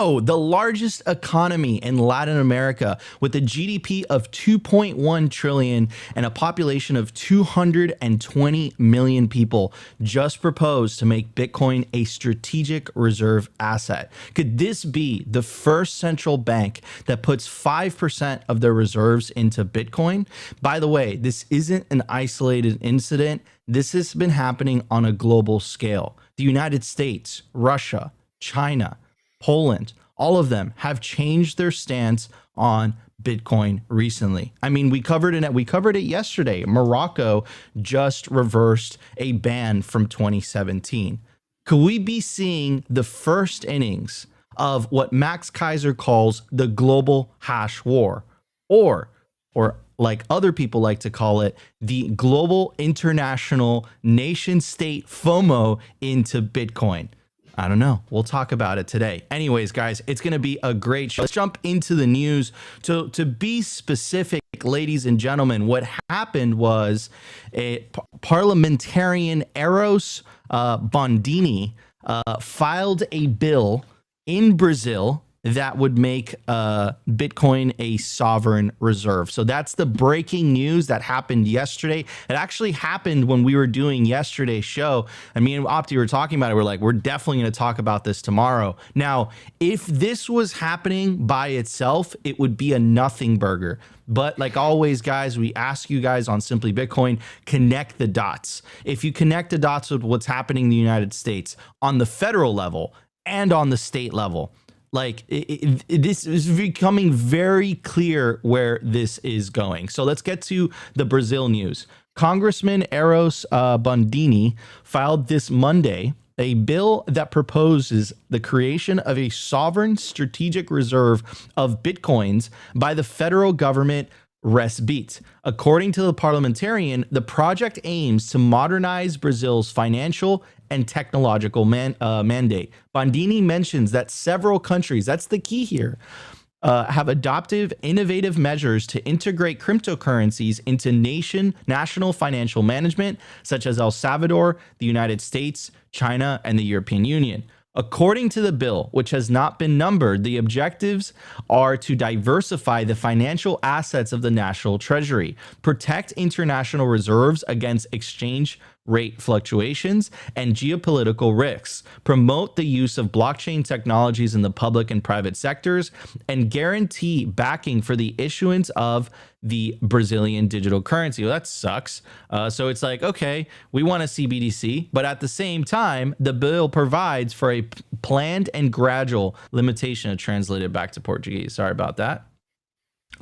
Bro, the largest economy in Latin America with a GDP of 2.1 trillion and a population of 220 million people just proposed to make Bitcoin a strategic reserve asset. Could this be the first central bank that puts 5% of their reserves into Bitcoin? By the way, this isn't an isolated incident. This has been happening on a global scale. The United States, Russia, China, Poland, all of them have changed their stance on Bitcoin recently. I mean, we covered it yesterday. Morocco just reversed a ban from 2017. Could we be seeing the first innings of what Max Kaiser calls the global hash war, or like other people like to call it, the global international nation state FOMO into Bitcoin? I don't know. We'll talk about it today. Anyways, guys, it's going to be a great show. Let's jump into the news. To be specific, ladies and gentlemen, what happened was a parliamentarian Eros Bondini filed a bill in Brazil that would make Bitcoin a sovereign reserve. So that's the breaking news that happened yesterday. It actually happened when we were doing yesterday's show. And me and Opti were talking about it. We're like, we're definitely going to talk about this tomorrow. Now, if this was happening by itself, it would be a nothing burger. But like always, guys, we ask you guys on Simply Bitcoin, connect the dots. If you connect the dots with what's happening in the United States on the federal level and on the state level, like this is becoming very clear where this is going. So let's get to the Brazil news. Congressman Eros Bondini filed this Monday a bill that proposes the creation of a sovereign strategic reserve of Bitcoins by the federal government Resbit. According to the parliamentarian, the project aims to modernize Brazil's financial and technological mandate. Bondini mentions that several countries, that's the key here, have adopted innovative measures to integrate cryptocurrencies into national financial management, such as El Salvador, the United States, China, and the European Union. According to the bill, which has not been numbered, the objectives are to diversify the financial assets of the national treasury, protect international reserves against exchange rate fluctuations and geopolitical risks, promote the use of blockchain technologies in the public and private sectors, and guarantee backing for the issuance of the Brazilian digital currency. Well, that sucks. So it's like, okay, we want a CBDC, but at the same time, the bill provides for a planned and gradual limitation. Translated back to Portuguese. Sorry about that.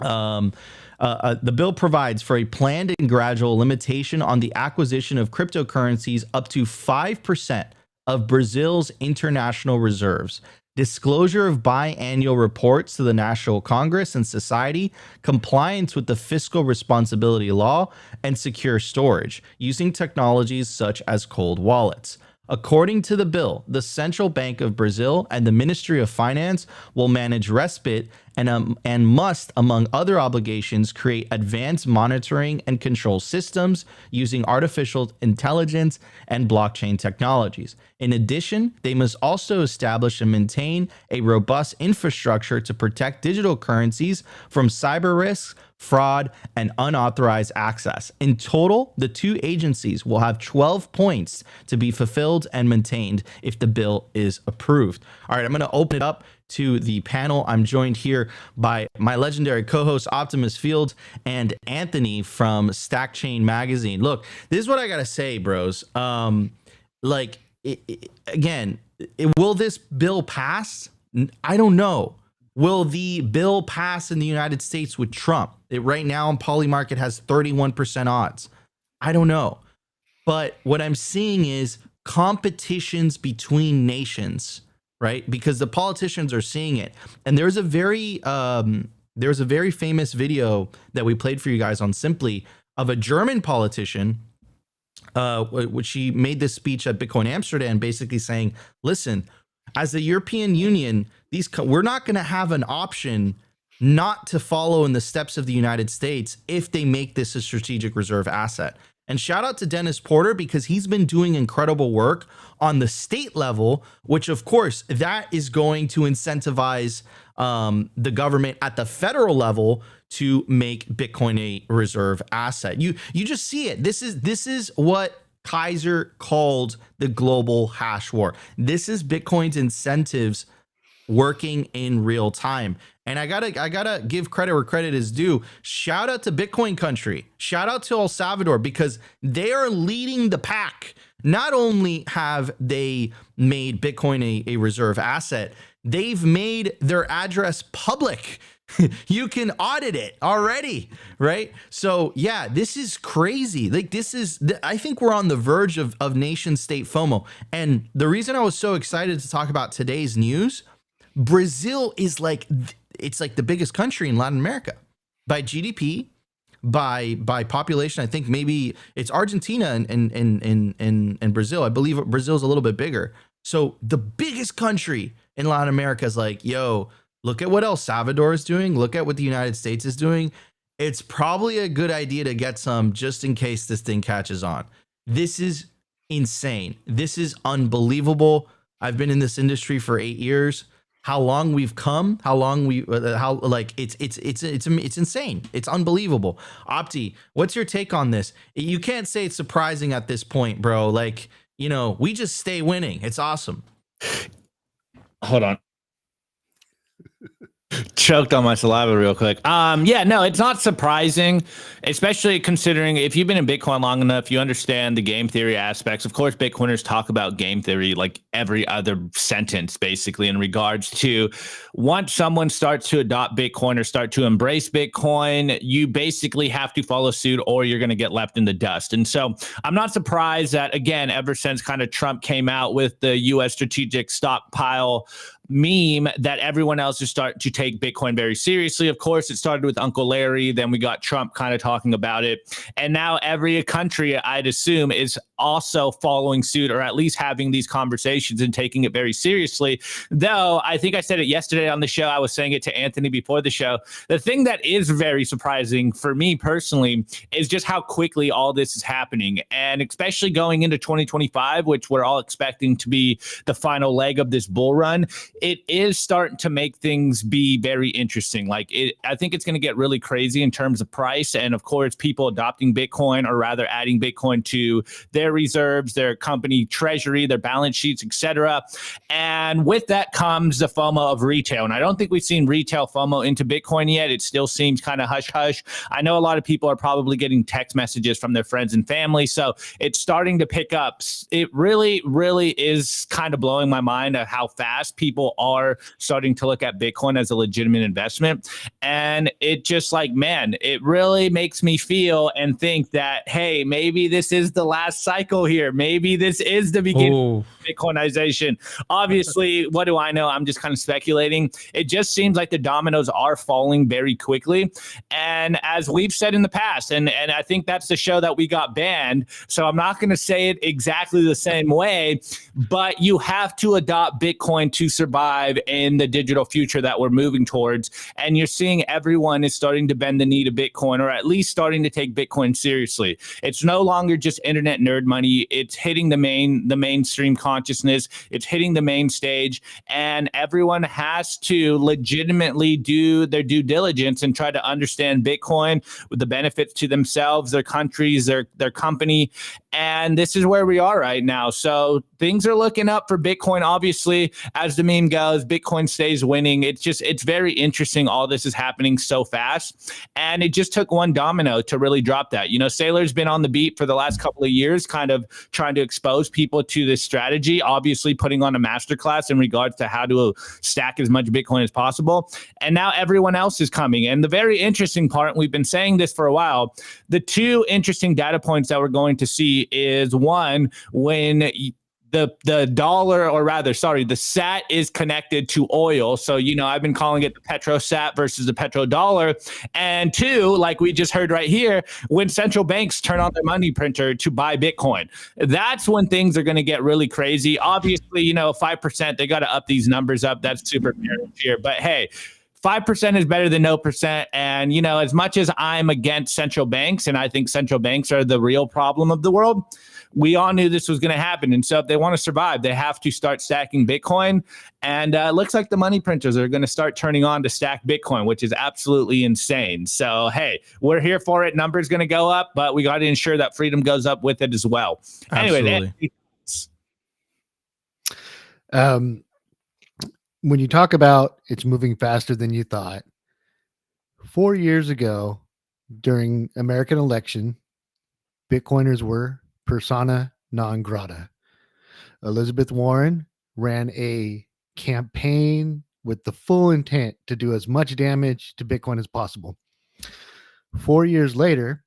The bill provides for a planned and gradual limitation on the acquisition of cryptocurrencies up to 5% of Brazil's international reserves, disclosure of biannual reports to the National Congress and Society, compliance with the fiscal responsibility law, and secure storage using technologies such as cold wallets. According to the bill, the Central Bank of Brazil and the Ministry of Finance will manage Resbit and must, among other obligations, create advanced monitoring and control systems using artificial intelligence and blockchain technologies. In addition, they must also establish and maintain a robust infrastructure to protect digital currencies from cyber risks, fraud, and unauthorized access. In total, the two agencies will have 12 points to be fulfilled and maintained if the bill is approved. All right, I'm going to open it up to the panel. I'm joined here by my legendary co-host Optimus Field and Anthony from Stackchain magazine. Look, this is what I got to say, bros. Will this bill pass? I don't know. Will the bill pass in the United States with Trump? Right now on Polymarket has 31% odds. I don't know. But what I'm seeing is competitions between nations, right? Because the politicians are seeing it. And there's a very famous video that we played for you guys on Simply of a German politician, which she made this speech at Bitcoin Amsterdam, basically saying, listen, as the European Union, we're not going to have an option not to follow in the steps of the United States if they make this a strategic reserve asset. And shout out to Dennis Porter, because he's been doing incredible work on the state level, which of course that is going to incentivize the government at the federal level to make Bitcoin a reserve asset. You just see it. This is what Kaiser called the global hash war. This is Bitcoin's incentives working in real time. And I gotta give credit where credit is due. Shout out to Bitcoin country. Shout out to El Salvador, because they are leading the pack. Not only have they made Bitcoin a reserve asset, they've made their address public. You can audit it already, right? So yeah, this is crazy. Like I think we're on the verge of nation state FOMO. And the reason I was so excited to talk about today's news, Brazil is it's like the biggest country in Latin America by GDP, by population. I think maybe it's Argentina and Brazil. I believe Brazil's a little bit bigger. So the biggest country in Latin America is like, yo, look at what El Salvador is doing. Look at what the United States is doing. It's probably a good idea to get some just in case this thing catches on. This is insane. This is unbelievable. I've been in this industry for 8 years. How long we've come, it's insane. It's unbelievable. Opti, what's your take on this? You can't say it's surprising at this point, bro. Like, we just stay winning. It's awesome. Hold on. Choked on my saliva real quick. Yeah, no, it's not surprising, especially considering if you've been in Bitcoin long enough, you understand the game theory aspects. Of course, Bitcoiners talk about game theory like every other sentence, basically, in regards to once someone starts to adopt Bitcoin or start to embrace Bitcoin, you basically have to follow suit or you're going to get left in the dust. And so I'm not surprised that, again, ever since kind of Trump came out with the U.S. strategic stockpile meme, that everyone else is starting to take Bitcoin very seriously. Of course, it started with Uncle Larry, then we got Trump kind of talking about it, and now every country, I'd assume, is also following suit, or at least having these conversations and taking it very seriously. Though I think I said it yesterday on the show, I was saying it to Anthony before the show, the thing that is very surprising for me personally is just how quickly all this is happening, and especially going into 2025, which we're all expecting to be the final leg of this bull run. It is starting to make things be very interesting. I think it's going to get really crazy in terms of price. And of course, people adopting Bitcoin, or rather adding Bitcoin to their reserves, their company treasury, their balance sheets, etc. And with that comes the FOMO of retail. And I don't think we've seen retail FOMO into Bitcoin yet. It still seems kind of hush hush. I know a lot of people are probably getting text messages from their friends and family. So it's starting to pick up. It really, really is kind of blowing my mind at how fast people are starting to look at Bitcoin as a legitimate investment. And it just it really makes me feel and think that, hey, maybe this is the last cycle here. Maybe this is the beginning of Bitcoinization. Obviously, what do I know? I'm just kind of speculating. It just seems like the dominoes are falling very quickly. And as we've said in the past, and I think that's the show that we got banned, so I'm not going to say it exactly the same way, but you have to adopt Bitcoin to survive in the digital future that we're moving towards. And you're seeing everyone is starting to bend the knee to Bitcoin, or at least starting to take Bitcoin seriously. It's no longer just internet nerd money. It's hitting the mainstream consciousness. It's hitting the main stage, and everyone has to legitimately do their due diligence and try to understand Bitcoin with the benefits to themselves, their countries, their company. And this is where we are right now. So things are looking up for Bitcoin. Obviously, as the meme goes, Bitcoin stays winning. It's very interesting. All this is happening so fast. And it just took one domino to really drop that. Saylor's been on the beat for the last couple of years, kind of trying to expose people to this strategy, obviously putting on a masterclass in regards to how to stack as much Bitcoin as possible. And now everyone else is coming. And the very interesting part, we've been saying this for a while, the two interesting data points that we're going to see is one, when the dollar, or rather, sorry, the sat is connected to oil. So, I've been calling it the petrosat versus the petrodollar. And two, like we just heard right here, when central banks turn on their money printer to buy Bitcoin, that's when things are going to get really crazy. Obviously, 5%, they got to up these numbers up. That's super here. But hey, 5% is better than no percent. And, you know, as much as I'm against central banks, and I think central banks are the real problem of the world, we all knew this was going to happen. And so if they want to survive, they have to start stacking Bitcoin. And it looks like the money printers are going to start turning on to stack Bitcoin, which is absolutely insane. So, hey, we're here for it. Numbers going to go up, but we got to ensure that freedom goes up with it as well. Absolutely. Anyway, when you talk about it's moving faster than you thought, 4 years ago during American election, Bitcoiners were persona non grata. Elizabeth Warren ran a campaign with the full intent to do as much damage to Bitcoin as possible. 4 years later,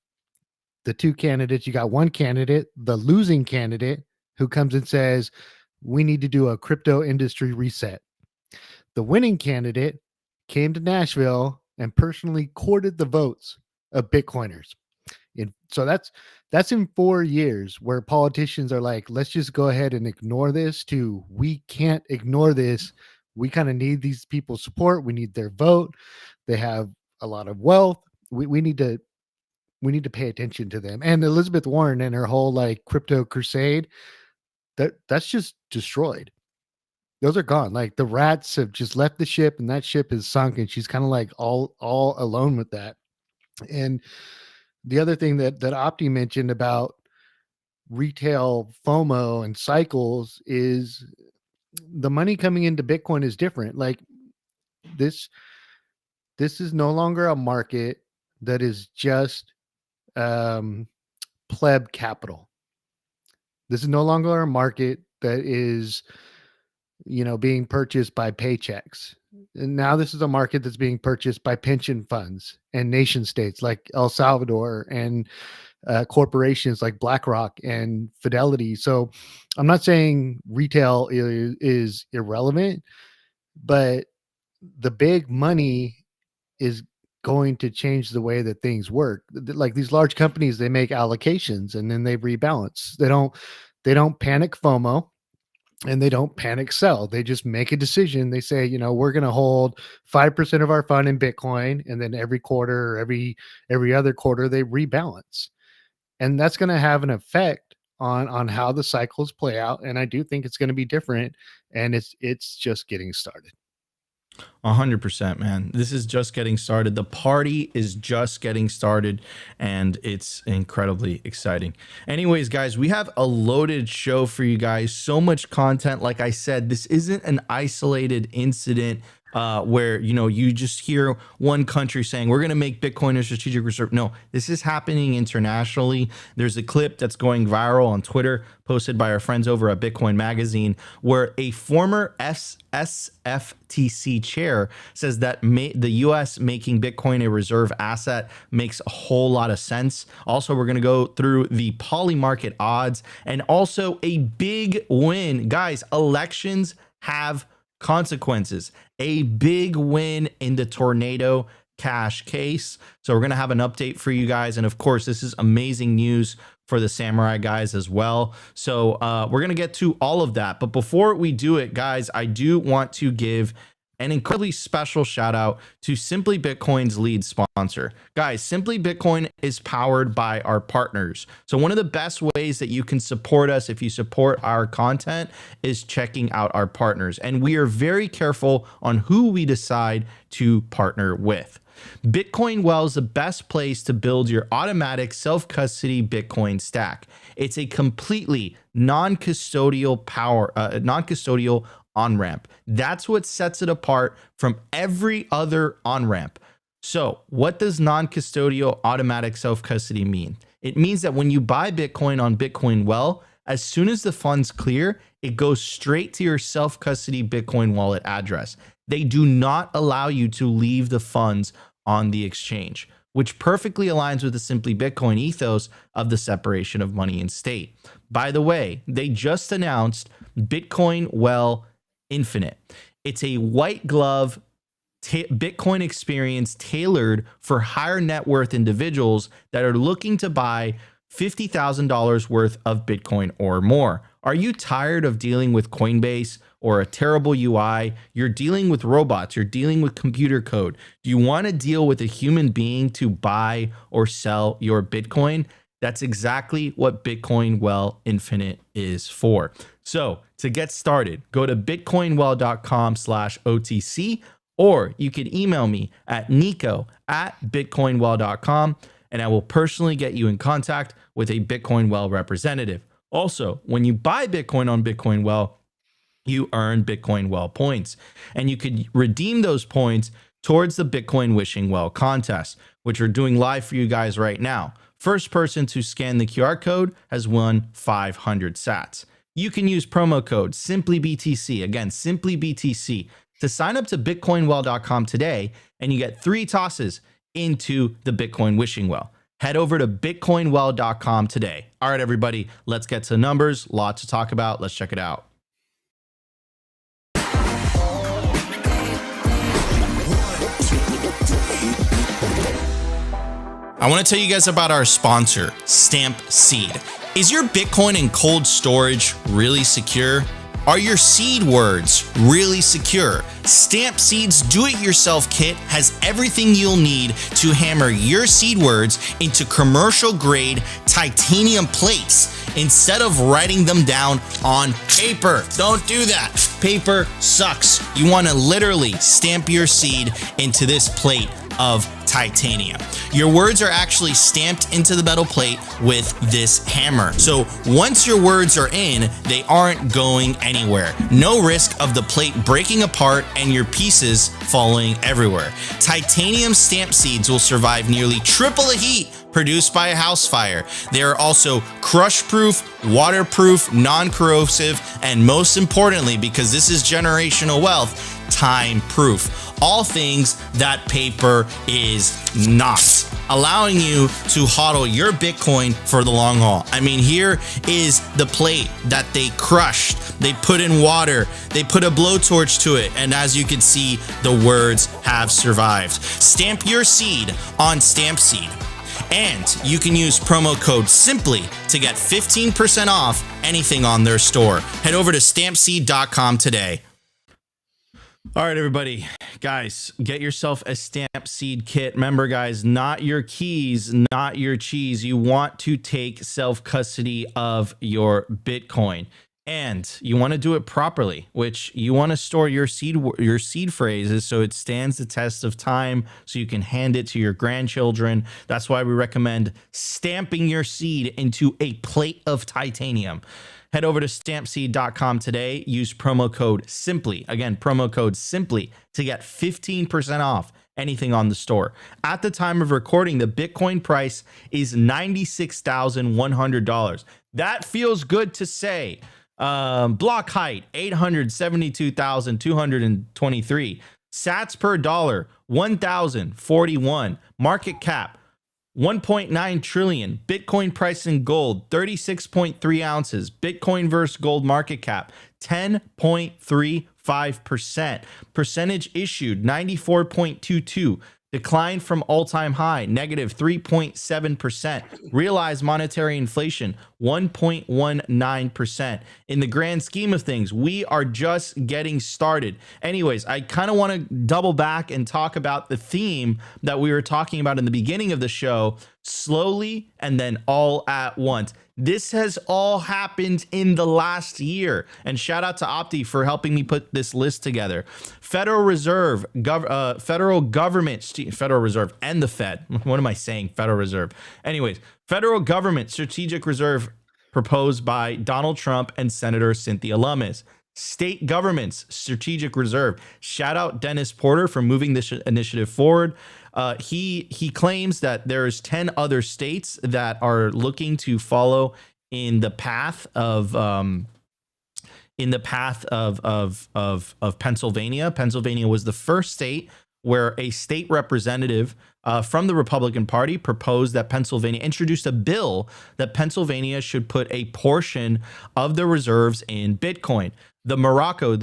the two candidates, you got one candidate, the losing candidate, who comes and says, we need to do a crypto industry reset. The winning candidate came to Nashville and personally courted the votes of Bitcoiners. So that's in 4 years where politicians are like, let's just go ahead and ignore this, to we can't ignore this. We kind of need these people's support. We need their vote. They have a lot of wealth. We need to pay attention to them. And Elizabeth Warren and her whole like crypto crusade, that's just destroyed. Those are gone. Like the rats have just left the ship, and that ship is sunk, and she's kind of like all alone with that. And the other thing that Opti mentioned about retail FOMO and cycles is the money coming into Bitcoin is different. Like this is no longer a market that is just pleb capital. This is no longer a market that is, you know, being purchased by paychecks. And now this is a market that's being purchased by pension funds and nation states like El Salvador, and corporations like BlackRock and Fidelity. So I'm not saying retail is irrelevant, but the big money is going to change the way that things work. Like these large companies, they make allocations and then they rebalance. They don't panic FOMO. And they don't panic sell. They just make a decision. They say, you know, we're going to hold 5% of our fund in Bitcoin, and then every quarter or every other quarter they rebalance. And that's going to have an effect on how the cycles play out. And I do think it's going to be different, and it's just getting started. 100%, man. This is just getting started. The party is just getting started, and it's incredibly exciting. Anyways, guys, we have a loaded show for you guys. So much content. Like I said, this isn't an isolated incident where, you know, you just hear one country saying we're going to make Bitcoin a strategic reserve. No, this is happening internationally. There's a clip that's going viral on Twitter, posted by our friends over at Bitcoin Magazine, where a former CFTC chair says that the US making Bitcoin a reserve asset makes a whole lot of sense. Also, we're going to go through the poly market odds, and also a big win. Guys, elections have consequences. A big win in the Tornado Cash case. So we're going to have an update for you guys. And of course, this is amazing news for the Samurai guys as well. So we're going to get to all of that. But before we do it, guys, I do want to give an incredibly special shout out to Simply Bitcoin's lead sponsor. Guys, Simply Bitcoin is powered by our partners. So one of the best ways that you can support us if you support our content is checking out our partners. And we are very careful on who we decide to partner with. Bitcoin Well is the best place to build your automatic self-custody Bitcoin stack. It's a completely non-custodial on-ramp. That's what sets it apart from every other on-ramp. So what does non-custodial automatic self-custody mean? It means that when you buy Bitcoin on Bitcoin Well, as soon as the funds clear, it goes straight to your self-custody Bitcoin wallet address. They do not allow you to leave the funds on the exchange, which perfectly aligns with the Simply Bitcoin ethos of the separation of money and state. By the way, they just announced Bitcoin Well Infinite. It's a white glove Bitcoin experience tailored for higher net worth individuals that are looking to buy $50,000 worth of Bitcoin or more. Are you tired of dealing with Coinbase or a terrible UI? You're dealing with robots. You're dealing with computer code. Do you want to deal with a human being to buy or sell your Bitcoin? That's exactly what Bitcoin Well Infinite is for. So to get started, go to bitcoinwell.com/OTC, or you can email me at nico@bitcoinwell.com, and I will personally get you in contact with a Bitcoin Well representative. Also, when you buy Bitcoin on Bitcoin Well, you earn Bitcoin Well points, and you could redeem those points towards the Bitcoin Wishing Well contest, which we're doing live for you guys right now. First person to scan the QR code has won 500 sats. You can use promo code simplybtc, again, simplybtc, to sign up to bitcoinwell.com today, and you get 3 tosses into the Bitcoin Wishing Well. Head over to bitcoinwell.com today. All right, everybody, let's get to the numbers. Lots to talk about. Let's check it out. I want to tell you guys about our sponsor, Stampseed. Is your Bitcoin in cold storage really secure? Are your seed words really secure? Stampseed's do-it-yourself kit has everything you'll need to hammer your seed words into commercial-grade titanium plates instead of writing them down on paper. Don't do that. Paper sucks. You want to literally stamp your seed into this plate of titanium. Your words are actually stamped into the metal plate with this hammer. So once your words are in, they aren't going anywhere. No risk of the plate breaking apart and your pieces falling everywhere. Titanium stamp seeds will survive nearly triple the heat produced by a house fire. They are also crush-proof, waterproof, non-corrosive, and most importantly, because this is generational wealth, time-proof. All things that paper is not, allowing you to hodl your Bitcoin for the long haul. I mean, here is the plate that they crushed. They put in water, they put a blowtorch to it, and as you can see, the words have survived. Stamp your seed on Stampseed. And you can use promo code SIMPLY to get 15% off anything on their store. Head over to stampseed.com today. All right, everybody, guys, get yourself a Stampseed kit. Remember, guys, not your keys, not your cheese. You want to take self-custody of your Bitcoin, and you want to do it properly, which you want to store your seed phrases so it stands the test of time, so you can hand it to your grandchildren. That's why we recommend stamping your seed into a plate of titanium. Head over to stampseed.com today. Use promo code SIMPLY. Again, promo code SIMPLY to get 15% off anything on the store. At the time of recording, the Bitcoin price is $96,100. That feels good to say. Block height, 872,223. Sats per dollar, 1,041. Market cap, 1.9 trillion. Bitcoin price in gold, 36.3 ounces. Bitcoin versus gold market cap, 10.35%. Percentage issued, 94.22. Decline from all-time high, negative 3.7%. Realized monetary inflation, 1.19%. In the grand scheme of things, we are just getting started. Anyways, I kind of want to double back and talk about the theme that we were talking about in the beginning of the show, slowly and then all at once. This has all happened in the last year. And shout out to Opti for helping me put this list together. Federal Reserve, federal government, Federal Reserve and the Fed. What am I saying? Federal Reserve. Anyways, federal government strategic reserve proposed by Donald Trump and Senator Cynthia Lummis. State governments strategic reserve. Shout out Dennis Porter for moving this initiative forward. He claims that there's 10 other states that are looking to follow in the path of Pennsylvania. Pennsylvania was the first state where a state representative from the Republican Party proposed that Pennsylvania introduced a bill that Pennsylvania should put a portion of the reserves in Bitcoin. The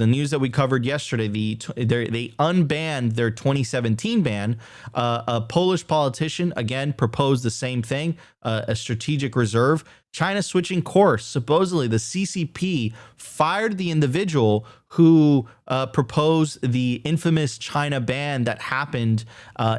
news that we covered yesterday, they unbanned their 2017 ban. A Polish politician, again, proposed the same thing, a strategic reserve. China switching course. Supposedly, the CCP fired the individual who proposed the infamous China ban that happened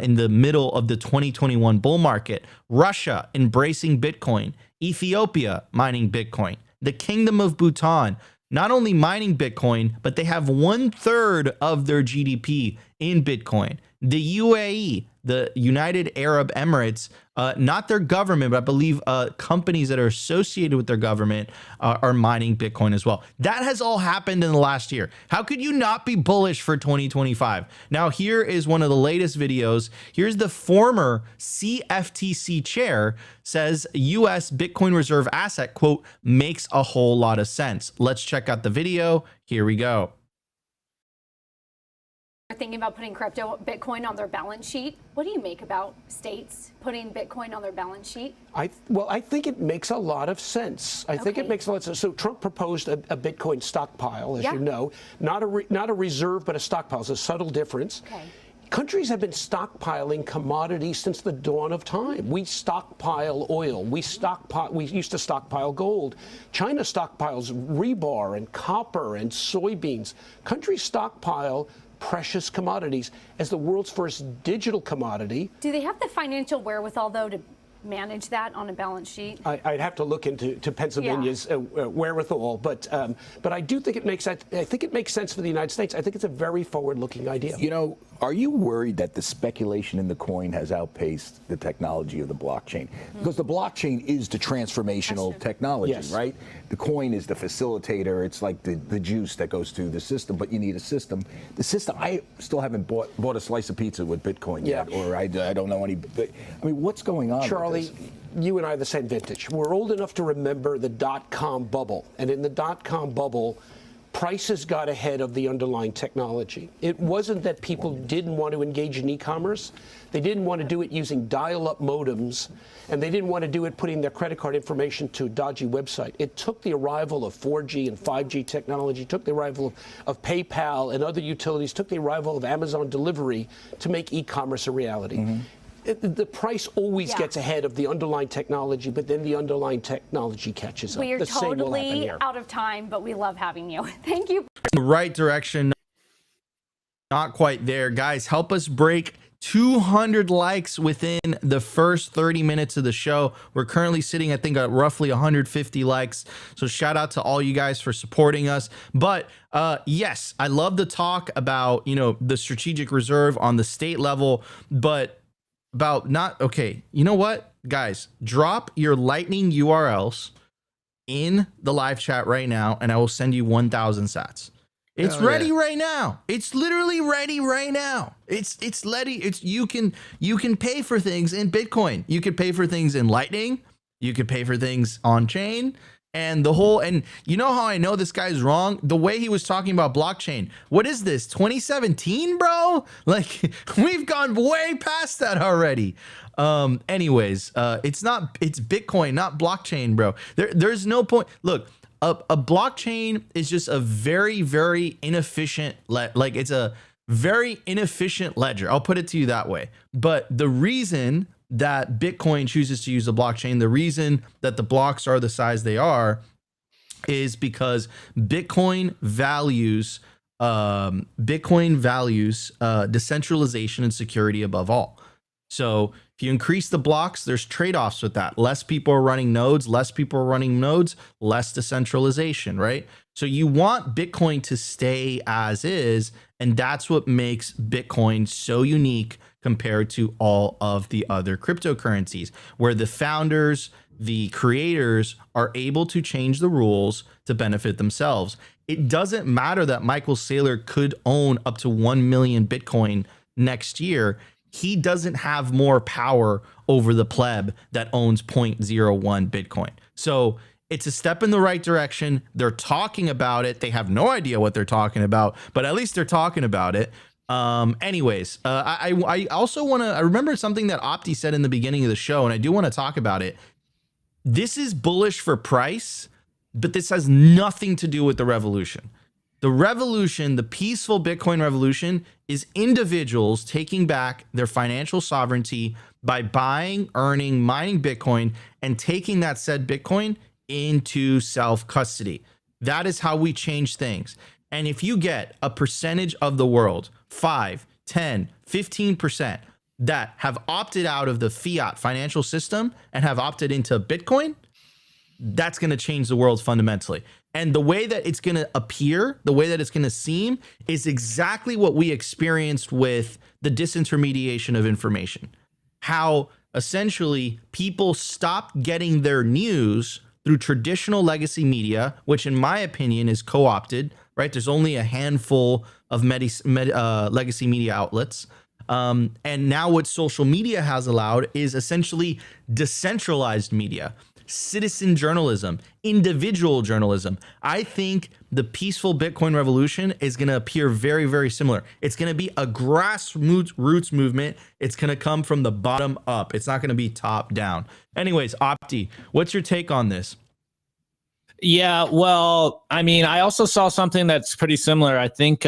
in the middle of the 2021 bull market. Russia embracing Bitcoin. Ethiopia mining Bitcoin. The Kingdom of Bhutan not only mining Bitcoin, but they have 1/3 of their GDP in Bitcoin. The UAE, the United Arab Emirates, not their government, but I believe companies that are associated with their government are mining Bitcoin as well. That has all happened in the last year. How could you not be bullish for 2025? Now, here is one of the latest videos. Here's the former CFTC chair says U.S. Bitcoin reserve asset, quote, makes a whole lot of sense. Let's check out the video. Here we go. Thinking about putting Bitcoin on their balance sheet. What do you make about states putting Bitcoin on their balance sheet? I think it makes a lot of sense. I think it makes a lot of sense. So Trump proposed a Bitcoin stockpile, as you know, not a reserve, but a stockpile. It's a subtle difference. Okay. Countries have been stockpiling commodities since the dawn of time. We stockpile oil. We used to stockpile gold. China stockpiles rebar and copper and soybeans. Countries stockpile precious commodities as the world's first digital commodity. Do they have the financial wherewithal, though, to manage that on a balance sheet? I'd have to look into Pennsylvania's wherewithal, but I do think it makes sense. I think it makes sense for the United States. I think it's a very forward-looking idea. You know, are you worried that the speculation in the coin has outpaced the technology of the blockchain? Because the blockchain is the transformational technology, right? The coin is the facilitator. It's like the juice that goes through the system, but you need a system. The system, I still haven't bought a slice of pizza with Bitcoin yet, or I don't know any. But, I mean, what's going on? Charlie, you and I are the same vintage. We're old enough to remember the dot-com bubble. And in the dot-com bubble, prices got ahead of the underlying technology. It wasn't that people didn't want to engage in e-commerce. They didn't want to do it using dial-up modems, and they didn't want to do it putting their credit card information to a dodgy website. It took the arrival of 4G and 5G technology, took the arrival of PayPal and other utilities, took the arrival of Amazon delivery to make e-commerce a reality. The price always gets ahead of the underlying technology, but then the underlying technology catches up. We are totally out of time, but we love having you. Thank you. The right direction, not quite there. Guys, help us break 200 likes within the first 30 minutes of the show. We're currently sitting, I think, at roughly 150 likes. So shout out to all you guys for supporting us. But yes, I love to talk about, you know, the strategic reserve on the state level, but about not, okay, you know what, guys, drop your Lightning URLs in the live chat right now, and I will send you 1,000 sats. It's ready right now. It's literally ready right now. It's ready. It's you can pay for things in Bitcoin. You could pay for things in Lightning. You could pay for things on chain. And the whole, and you know how I know this guy's wrong? The way he was talking about blockchain. What is this, 2017, bro? Like, we've gone way past that already. Anyways, it's Bitcoin, not blockchain, bro. There's no point. Look, a blockchain is just a very, very inefficient, it's a very inefficient ledger. I'll put it to you that way. But the reason that Bitcoin chooses to use the blockchain, the reason that the blocks are the size they are, is because Bitcoin values decentralization and security above all. So if you increase the blocks, there's trade-offs with that. Less people are running nodes, less decentralization, right? So you want Bitcoin to stay as is, and that's what makes Bitcoin so unique compared to all of the other cryptocurrencies, where the founders, the creators are able to change the rules to benefit themselves. It doesn't matter that Michael Saylor could own up to 1 million Bitcoin next year. He doesn't have more power over the pleb that owns 0.01 Bitcoin. So it's a step in the right direction. They're talking about it. They have no idea what they're talking about, but at least they're talking about it. Anyways, I also want to, I remember something that Opti said in the beginning of the show, and I do want to talk about it. This is bullish for price, but this has nothing to do with the revolution. The revolution, the peaceful Bitcoin revolution, is individuals taking back their financial sovereignty by buying, earning, mining Bitcoin, and taking that said Bitcoin into self-custody. That is how we change things. And if you get a percentage of the world, 5, 10, 15%, that have opted out of the fiat financial system and have opted into Bitcoin, that's going to change the world fundamentally. And the way that it's going to appear, the way that it's going to seem, is exactly what we experienced with the disintermediation of information. How essentially people stopped getting their news through traditional legacy media, which in my opinion is co-opted, right? There's only a handful of legacy media outlets. And now what social media has allowed is essentially decentralized media, citizen journalism, individual journalism. I think the peaceful Bitcoin revolution is going to appear very, very similar. It's going to be a grassroots movement. It's going to come from the bottom up. It's not going to be top down. Anyways, Opti, what's your take on this? Yeah, well, I mean, I also saw something that's pretty similar. I think,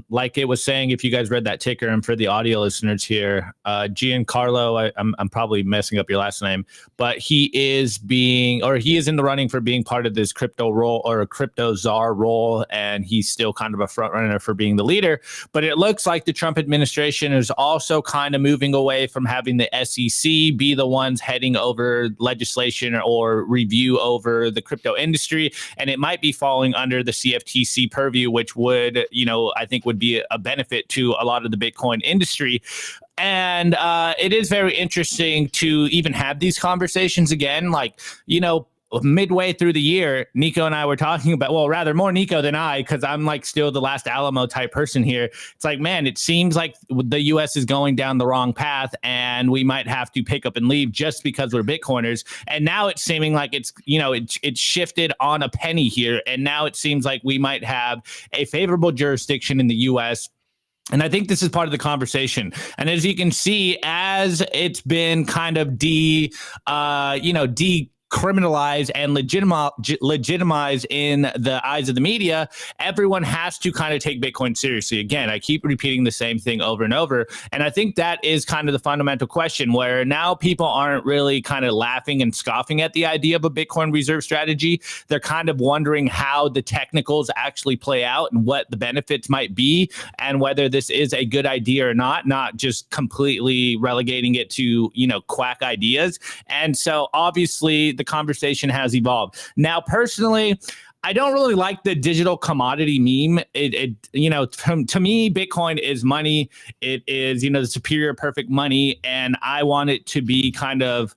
like it was saying, if you guys read that ticker, and for the audio listeners here, Giancarlo, I'm probably messing up your last name, but he is in the running for being part of this crypto role, or a crypto czar role, and he's still kind of a front runner for being the leader. But it looks like the Trump administration is also kind of moving away from having the SEC be the ones heading over legislation or review over the crypto industry. And it might be falling under the CFTC purview, which would, I think would be a benefit to a lot of the Bitcoin industry. And it is very interesting to even have these conversations again, midway through the year, Nico and I were talking about, well, rather more Nico than I, because I'm like still the last Alamo type person here. It's like, man, it seems like the US is going down the wrong path and we might have to pick up and leave just because we're Bitcoiners. And now it's seeming like it's shifted on a penny here. And now it seems like we might have a favorable jurisdiction in the US. And I think this is part of the conversation. And as you can see, as it's been kind of decriminalized and legitimized in the eyes of the media, everyone has to kind of take Bitcoin seriously. Again, I keep repeating the same thing over and over. And I think that is kind of the fundamental question, where now people aren't really kind of laughing and scoffing at the idea of a Bitcoin reserve strategy. They're kind of wondering how the technicals actually play out and what the benefits might be, and whether this is a good idea or not just completely relegating it to, quack ideas. And so obviously the conversation has evolved. Now, personally, I don't really like the digital commodity meme. To me, Bitcoin is money. It is, the superior perfect money. And I want it to be kind of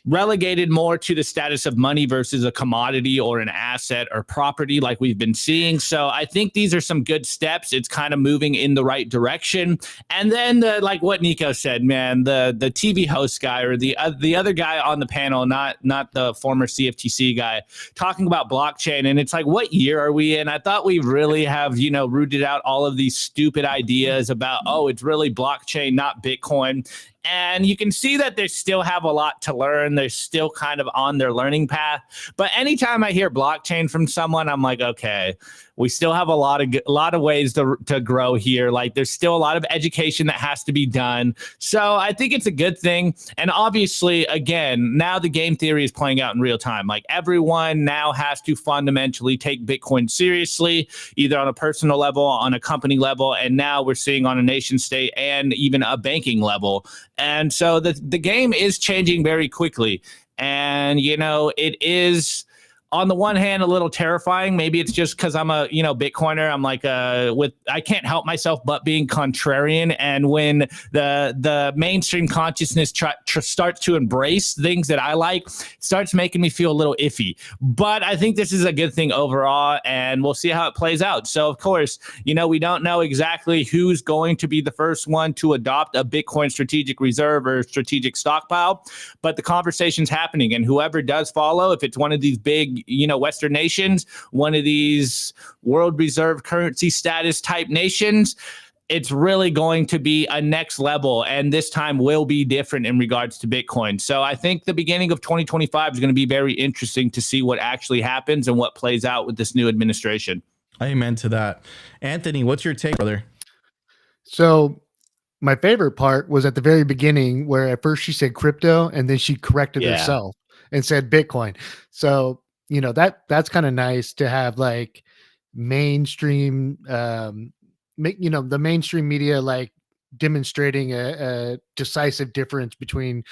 relegated more to the status of money versus a commodity or an asset or property like we've been seeing. So I think these are some good steps. It's kind of moving in the right direction. And then like what Nico said, man, the TV host guy, or the other guy on the panel, not the former CFTC guy, talking about blockchain. And it's like, what year are we in? I thought we really have, rooted out all of these stupid ideas about, it's really blockchain, not Bitcoin. And you can see that they still have a lot to learn. They're still kind of on their learning path. But anytime I hear blockchain from someone, I'm like, okay, we still have a lot of ways to grow here. Like, there's still a lot of education that has to be done. So I think it's a good thing. And obviously, again, now the game theory is playing out in real time. Like, everyone now has to fundamentally take Bitcoin seriously, either on a personal level, on a company level, and now we're seeing on a nation state and even a banking level. And so the game is changing very quickly. And, it is, on the one hand, a little terrifying. Maybe it's just because I'm a, Bitcoiner. I'm like, I can't help myself but being contrarian. And when the mainstream consciousness starts to embrace things that I like, it starts making me feel a little iffy. But I think this is a good thing overall, and we'll see how it plays out. So, of course, we don't know exactly who's going to be the first one to adopt a Bitcoin strategic reserve or strategic stockpile, but the conversation's happening. And whoever does follow, if it's one of these big, Western nations, one of these world reserve currency status type nations, it's really going to be a next level, and this time will be different in regards to Bitcoin. So I think the beginning of 2025 is going to be very interesting to see what actually happens and what plays out with this new administration. Amen to that. Anthony, what's your take, brother? So my favorite part was at the very beginning where at first she said crypto and then she corrected Yeah. herself and said Bitcoin. So, that's kind of nice to have like mainstream, the mainstream media, like demonstrating a decisive difference between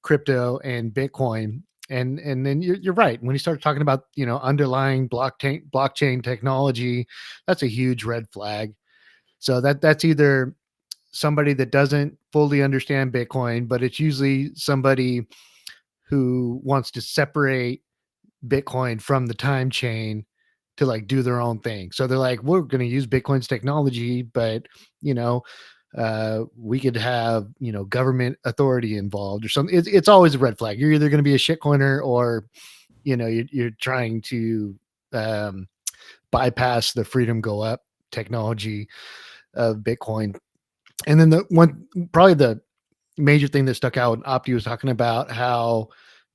crypto and Bitcoin. And then you're right. When you start talking about, underlying blockchain technology, that's a huge red flag. So that's either somebody that doesn't fully understand Bitcoin, but it's usually somebody who wants to separate Bitcoin from the time chain to like do their own thing. So they're like, we're going to use Bitcoin's technology, but we could have government authority involved or something. It's always a red flag. You're either going to be a shitcoiner or you're trying to bypass the freedom go up technology of Bitcoin. And then probably the major thing that stuck out when Opti was talking about how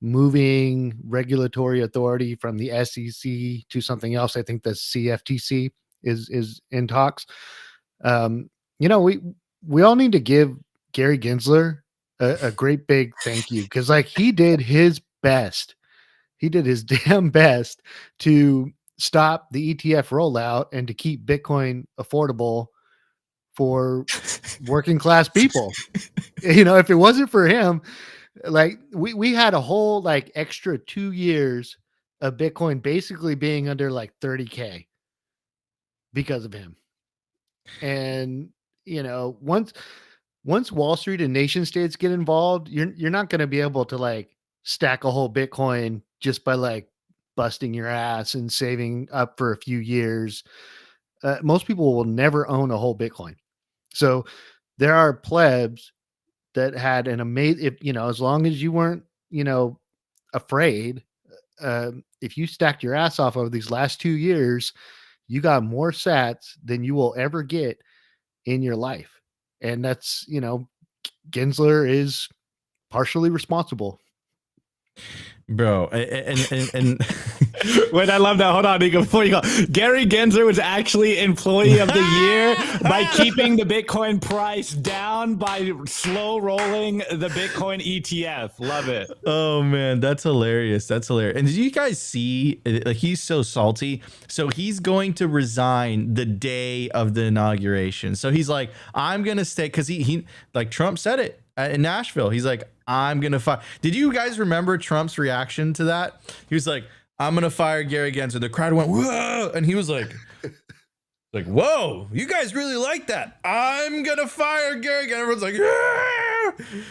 moving regulatory authority from the SEC to something else. I think the CFTC is in talks. We all need to give Gary Gensler a great big thank you, because like he did his best. He did his damn best to stop the ETF rollout and to keep Bitcoin affordable for working class people. If it wasn't for him, like we had a whole like extra 2 years of Bitcoin basically being under like 30K because of him. And once Wall Street and nation states get involved, you're not going to be able to like stack a whole Bitcoin just by like busting your ass and saving up for a few years. Most people will never own a whole Bitcoin. So there are plebs that had an amazing, as long as you weren't, afraid, if you stacked your ass off over these last 2 years, you got more sats than you will ever get in your life. And that's, Gensler is partially responsible. Bro, and Wait, I love that. Hold on, Nico, before you go. Gary Gensler was actually Employee of the Year by keeping the Bitcoin price down by slow rolling the Bitcoin ETF. Love it. oh man, that's hilarious. That's hilarious. And did you guys see, like, he's so salty. So he's going to resign the day of the inauguration. So he's like, I'm going to stay, because he like Trump said it in Nashville. He's like, I'm going to fire. Did you guys remember Trump's reaction to that? He was like, I'm going to fire Gary Gensler. The crowd went, whoa. And he was like, whoa, you guys really like that. I'm going to fire Gary Gensler. Everyone's like, yeah.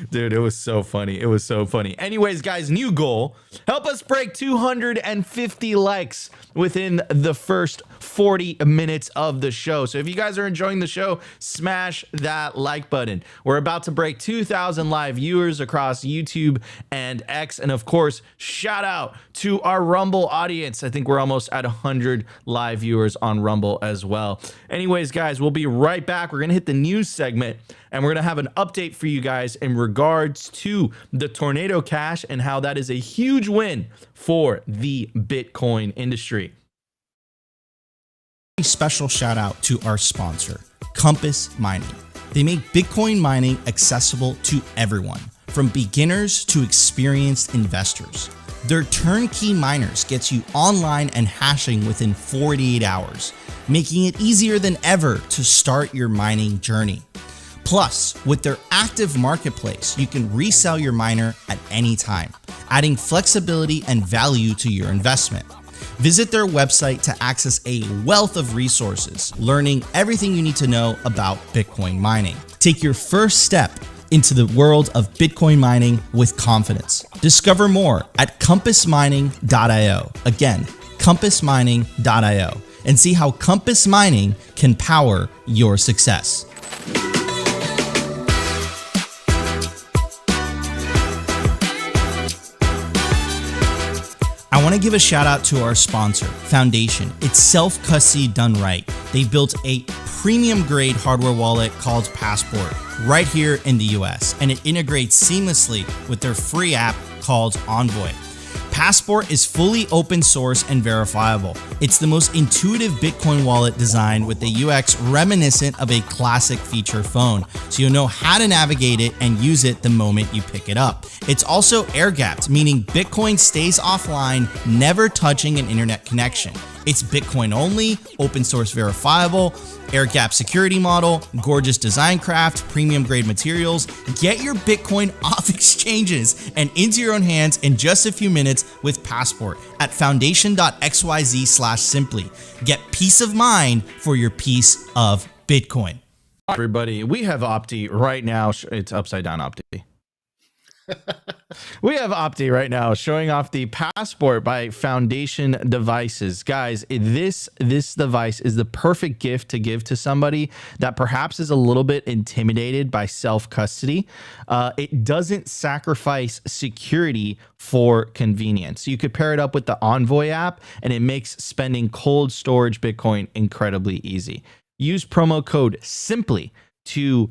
Dude, it was so funny. It was so funny. Anyways, guys, new goal. Help us break 250 likes within the first 40 minutes of the show. So if you guys are enjoying the show, smash that like button. We're about to break 2,000 live viewers across YouTube and X. And of course, shout out to our Rumble audience. I think we're almost at 100 live viewers on Rumble as well. Anyways, guys, we'll be right back. We're going to hit the news segment and we're going to have an update for you guys in regards to the Tornado Cash and how that is a huge win for the Bitcoin industry. A special shout out to our sponsor, Compass Mining. They make Bitcoin mining accessible to everyone, from beginners to experienced investors. Their turnkey miners gets you online and hashing within 48 hours, making it easier than ever to start your mining journey. Plus, with their active marketplace, you can resell your miner at any time, adding flexibility and value to your investment. Visit their website to access a wealth of resources, learning everything you need to know about Bitcoin mining. Take your first step into the world of Bitcoin mining with confidence. Discover more at compassmining.io. Again, compassmining.io, and see how Compass Mining can power your success. I want to give a shout out to our sponsor, Foundation. It's self-custody done right. They built a premium grade hardware wallet called Passport right here in the US, and it integrates seamlessly with their free app called Envoy. Passport is fully open source and verifiable. It's the most intuitive Bitcoin wallet design with a UX reminiscent of a classic feature phone, so you'll know how to navigate it and use it the moment you pick it up. It's also air-gapped, meaning Bitcoin stays offline, never touching an internet connection. It's Bitcoin only, open source verifiable, air-gap security model, gorgeous design craft, premium grade materials. Get your Bitcoin off exchanges and into your own hands in just a few minutes with Passport at foundation.xyz/simply. Get peace of mind for your piece of Bitcoin. Everybody, we have Opti right now. It's upside down Opti. We have Opti right now showing off the Passport by Foundation Devices. Guys, this device is the perfect gift to give to somebody that perhaps is a little bit intimidated by self-custody. It doesn't sacrifice security for convenience. You could pair it up with the Envoy app, and it makes spending cold storage Bitcoin incredibly easy. Use promo code SIMPLY to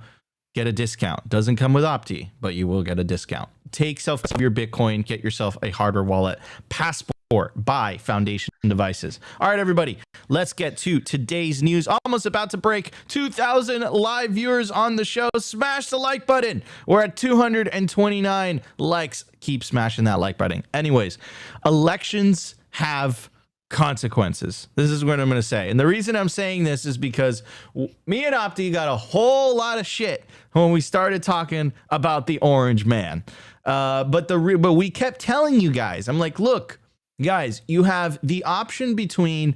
get a discount. Doesn't come with Opti, but you will get a discount. Take self of your Bitcoin, get yourself a hardware wallet. Passport by Foundation Devices. All right, everybody, let's get to today's news. Almost about to break 2,000 live viewers on the show. Smash the like button. We're at 229 likes. Keep smashing that like button. Anyways, elections have consequences. This is what I'm going to say. And the reason I'm saying this is because me and Opti got a whole lot of shit when we started talking about the orange man. But we kept telling you guys, I'm like, look, guys, you have the option between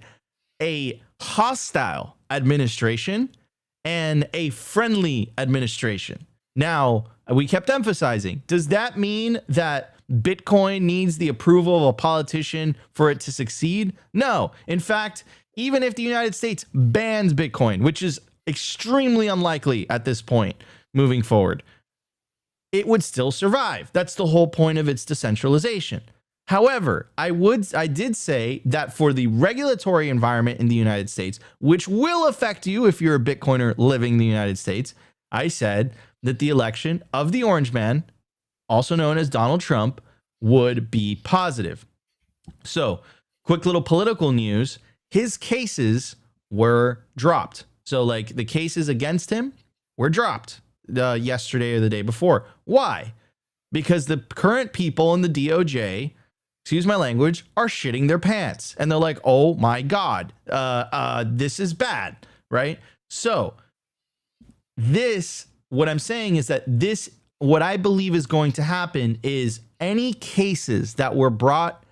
a hostile administration and a friendly administration. Now, we kept emphasizing, does that mean that Bitcoin needs the approval of a politician for it to succeed? No. In fact, even if the United States bans Bitcoin, which is extremely unlikely at this point moving forward, it would still survive. That's the whole point of its decentralization. However, I did say that for the regulatory environment in the United States, which will affect you if you're a Bitcoiner living in the United States, I said that the election of the orange man, also known as Donald Trump, would be positive. So, quick little political news. His cases were dropped. So, like, the cases against him were dropped yesterday or the day before. Why? Because the current people in the DOJ, excuse my language, are shitting their pants. And they're like, oh my God, this is bad, right? So, what I'm saying is that what I believe is going to happen is any cases that were brought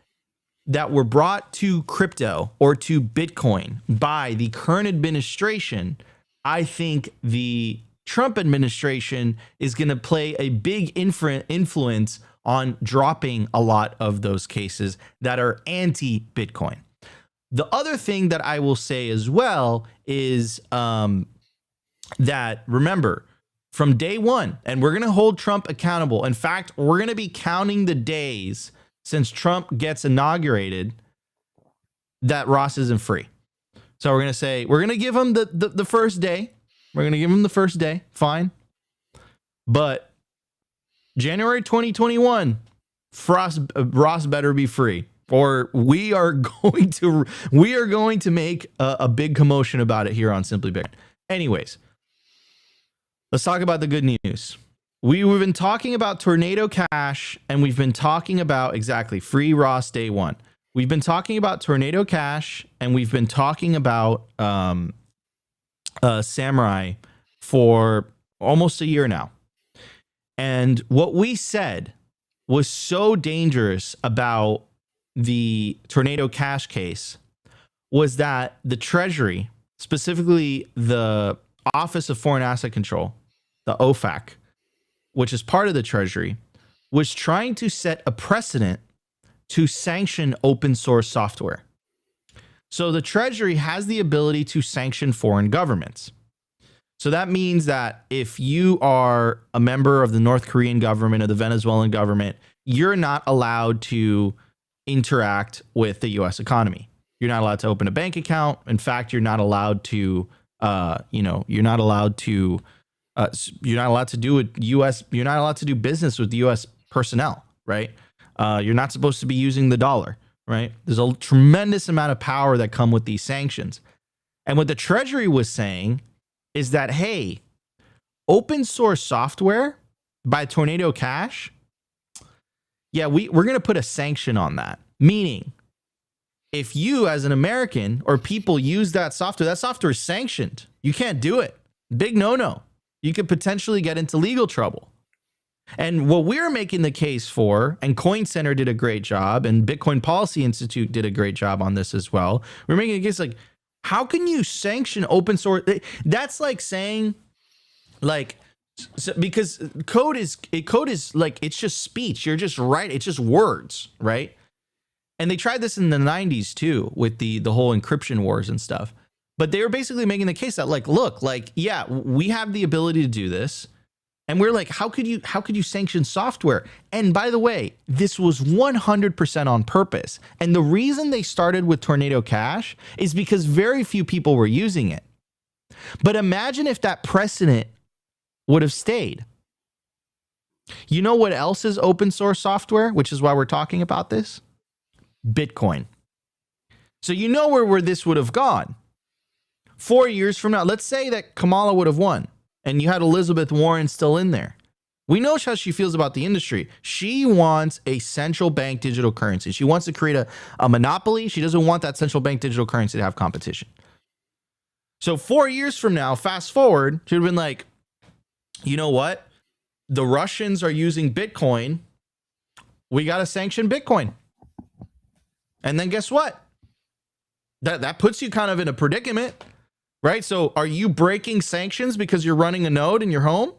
to crypto or to Bitcoin by the current administration, I think the Trump administration is going to play a big influence on dropping a lot of those cases that are anti-Bitcoin. The other thing that I will say as well is that, remember, from day one, and we're going to hold Trump accountable. In fact, we're going to be counting the days since Trump gets inaugurated that Ross isn't free. So we're going to say, we're going to give him the first day. We're going to give him the first day. Fine. But January 2021, Ross better be free, or we are going to make a big commotion about it here on Simply Bitcoin. Anyways, let's talk about the good news. We've been talking about Tornado Cash, and we've been talking about exactly free Ross day one. We've been talking about Tornado Cash, and we've been talking about Samurai for almost a year now. And what we said was so dangerous about the Tornado Cash case was that the Treasury, specifically the Office of Foreign Asset Control, the OFAC, which is part of the Treasury, was trying to set a precedent to sanction open source software. So the Treasury has the ability to sanction foreign governments. So that means that if you are a member of the North Korean government or the Venezuelan government, you're not allowed to interact with the US economy. You're not allowed to open a bank account. In fact, you're not allowed to, you're not allowed to do business with US personnel, right? You're not supposed to be using the dollar, right? There's a tremendous amount of power that come with these sanctions. And what the Treasury was saying is that, hey, open source software by Tornado Cash, yeah, we're going to put a sanction on that. Meaning, if you as an American or people use that software is sanctioned. You can't do it. Big no-no. You could potentially get into legal trouble. And what we're making the case for, and Coin Center did a great job, and Bitcoin Policy Institute did a great job on this as well. We're making a case like, how can you sanction open source? That's like saying, like, because code is like, it's just speech. You're just right. It's just words, right? And they tried this in the 90s too with the whole encryption wars and stuff. But they were basically making the case that, like, look, like, yeah, we have the ability to do this. And we're like, how could you sanction software? And by the way, this was 100% on purpose. And the reason they started with Tornado Cash is because very few people were using it. But imagine if that precedent would have stayed. You know what else is open source software, which is why we're talking about this? Bitcoin. So you know where this would have gone. 4 years from now, let's say that Kamala would have won and you had Elizabeth Warren still in there. We know how she feels about the industry. She wants a central bank digital currency. She wants to create a monopoly. She doesn't want that central bank digital currency to have competition. So 4 years from now, fast forward, she would have been like, you know what? The Russians are using Bitcoin. We got to sanction Bitcoin. And then guess what? That puts you kind of in a predicament, right? So are you breaking sanctions because you're running a node in your home?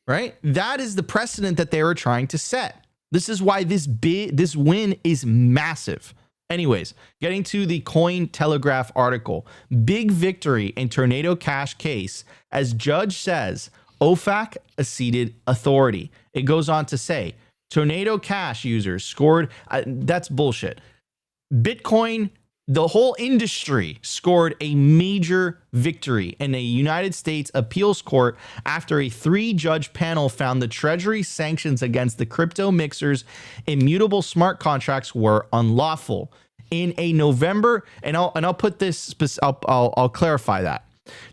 Right? That is the precedent that they were trying to set. This is why this win is massive. Anyways, getting to the Cointelegraph article, big victory in Tornado Cash case as judge says OFAC acceded authority. It goes on to say Tornado Cash users scored. That's bullshit. Bitcoin, the whole industry scored a major victory in a United States appeals court after a 3-judge panel found the Treasury sanctions against the crypto mixers' immutable smart contracts were unlawful. In a November, and I'll put this, I'll clarify that.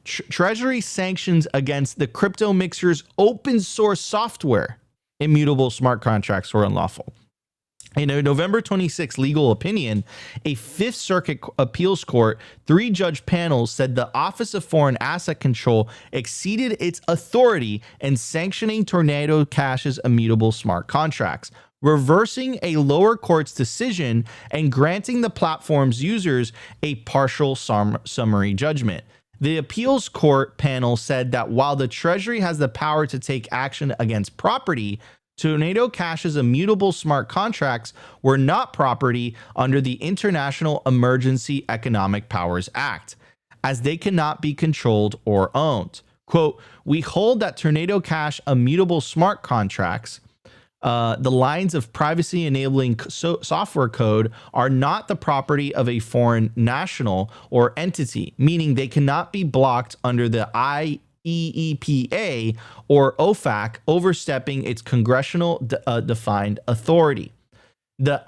Treasury sanctions against the crypto mixers' open source software immutable smart contracts were unlawful. In a November 26 legal opinion, a Fifth Circuit appeals court 3-judge panel said the Office of Foreign Asset Control exceeded its authority in sanctioning Tornado Cash's immutable smart contracts, reversing a lower court's decision and granting the platform's users a partial summary judgment. The appeals court panel said that while the Treasury has the power to take action against property, Tornado Cash's immutable smart contracts were not property under the International Emergency Economic Powers Act, as they cannot be controlled or owned. Quote, we hold that Tornado Cash immutable smart contracts, the lines of privacy enabling software code, are not the property of a foreign national or entity, meaning they cannot be blocked under the IEEPA or OFAC, overstepping its congressional defined authority. The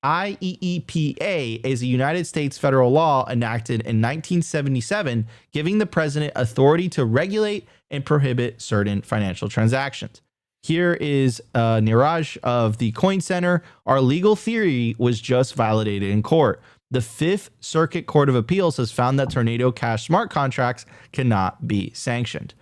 IEEPA is a United States federal law enacted in 1977, giving the president authority to regulate and prohibit certain financial transactions. Here is Niraj of the Coin Center. Our legal theory was just validated in court. The Fifth Circuit Court of Appeals has found that Tornado Cash smart contracts cannot be sanctioned.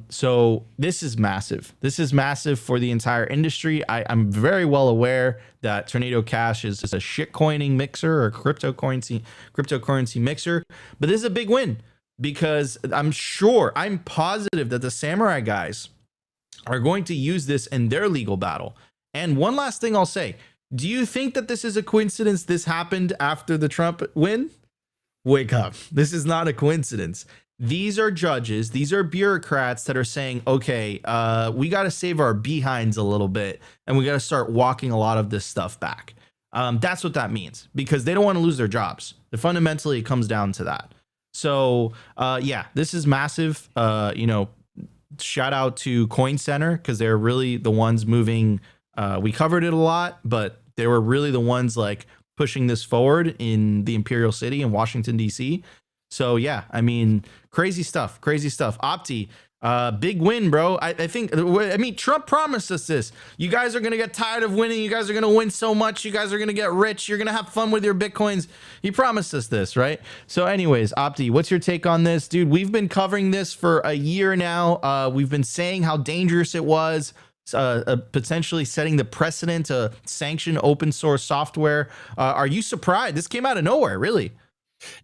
So this is massive. This is massive for the entire industry. I'm very well aware that Tornado Cash is a shitcoining mixer or cryptocurrency mixer, but this is a big win because I'm positive that the Samurai guys are going to use this in their legal battle. And one last thing I'll say. Do you think that this is a coincidence this happened after the Trump win? Wake up. This is not a coincidence. These are judges. These are bureaucrats that are saying, okay, we got to save our behinds a little bit and we got to start walking a lot of this stuff back. That's what that means because they don't want to lose their jobs. Fundamentally, it comes down to that. So, yeah, this is massive. Shout out to Coin Center because they're really the ones moving We covered it a lot, but they were really the ones like pushing this forward in the Imperial City in Washington, D.C. So yeah, I mean, crazy stuff, crazy stuff. Opti, big win, bro. I think, I mean, Trump promised us this. You guys are going to get tired of winning. You guys are going to win so much. You guys are going to get rich. You're going to have fun with your Bitcoins. He promised us this, right? So anyways, Opti, what's your take on this? Dude, we've been covering this for a year now. We've been saying how dangerous it was. Potentially setting the precedent to sanction open source software. Are you surprised? This came out of nowhere, really.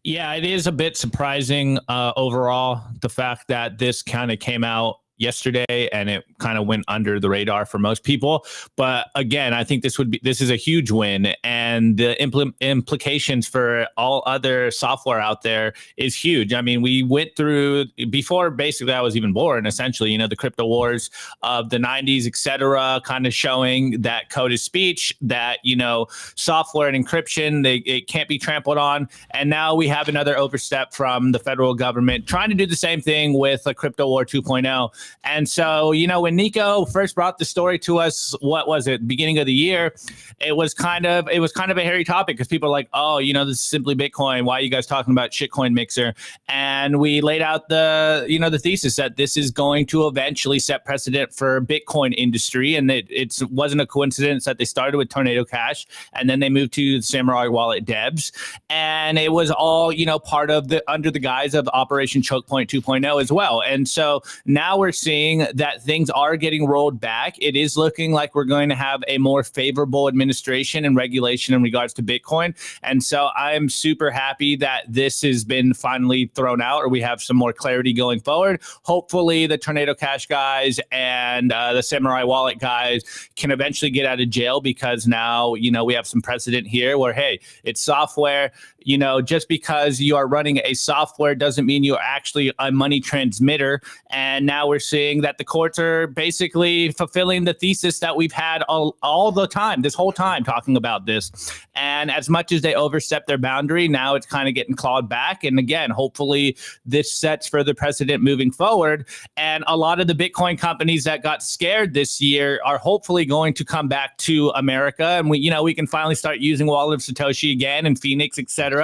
Yeah, it is a bit surprising overall, the fact that this kind of came out yesterday and it kind of went under the radar for most people. But again, I think this is a huge win, and the implications for all other software out there is huge. I mean, we went through, before basically I was even born, essentially, you know, the crypto wars of the 90s, etc., kind of showing that code is speech, that, you know, software and encryption, it can't be trampled on. And now we have another overstep from the federal government trying to do the same thing with a crypto war 2.0. And so, you know, when Nico first brought the story to us, what was it, beginning of the year, it was kind of a hairy topic, because people are like, oh, you know, this is simply Bitcoin. Why are you guys talking about shitcoin mixer? And we laid out the thesis that this is going to eventually set precedent for Bitcoin industry. And it wasn't a coincidence that they started with Tornado Cash and then they moved to the Samurai Wallet devs. And it was all, you know, part of under the guise of Operation Choke Point 2.0 as well. And so now we're seeing that things are getting rolled back. It is looking like we're going to have a more favorable administration and regulation in regards to Bitcoin. And so I'm super happy that this has been finally thrown out, or we have some more clarity going forward. Hopefully the Tornado Cash guys and the Samurai Wallet guys can eventually get out of jail, because now, you know, we have some precedent here where, hey, it's software. You know, just because you are running a software doesn't mean you're actually a money transmitter. And now we're seeing that the courts are basically fulfilling the thesis that we've had all the time, this whole time, talking about this. And as much as they overstep their boundary, now it's kind of getting clawed back. And again, hopefully this sets further precedent moving forward. And a lot of the Bitcoin companies that got scared this year are hopefully going to come back to America. And we can finally start using Wallet of Satoshi again, and Phoenix, etc.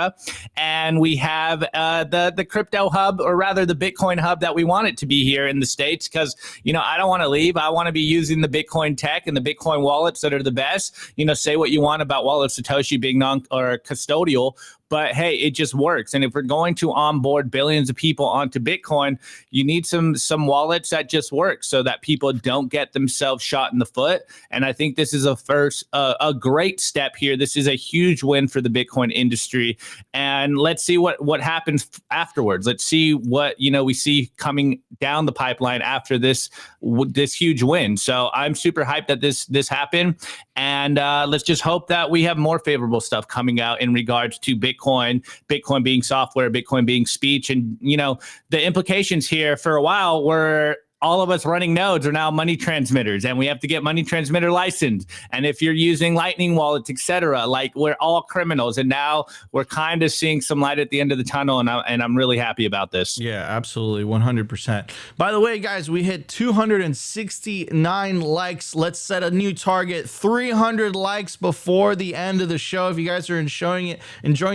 And we have the crypto hub, or rather the Bitcoin hub that we want it to be here in the States, because, you know, I don't want to leave. I want to be using the Bitcoin tech and the Bitcoin wallets that are the best. You know, say what you want about Wallet of Satoshi being custodial, but hey, it just works. And if we're going to onboard billions of people onto Bitcoin, you need some wallets that just work, so that people don't get themselves shot in the foot. And I think this is a great step here. This is a huge win for the Bitcoin industry. And let's see what happens afterwards. Let's see what, you know, we see coming down the pipeline after this huge win. So I'm super hyped that this happened. And let's just hope that we have more favorable stuff coming out in regards to Bitcoin being software, Bitcoin being speech. And, you know, the implications here for a while were all of us running nodes are now money transmitters, and we have to get money transmitter license. And if you're using Lightning wallets, etc., like, we're all criminals. And now we're kind of seeing some light at the end of the tunnel, and I'm really happy about this. Yeah, absolutely, 100%. By the way, guys, we hit 269 likes. Let's set a new target, 300 likes before the end of the show. If you guys are enjoying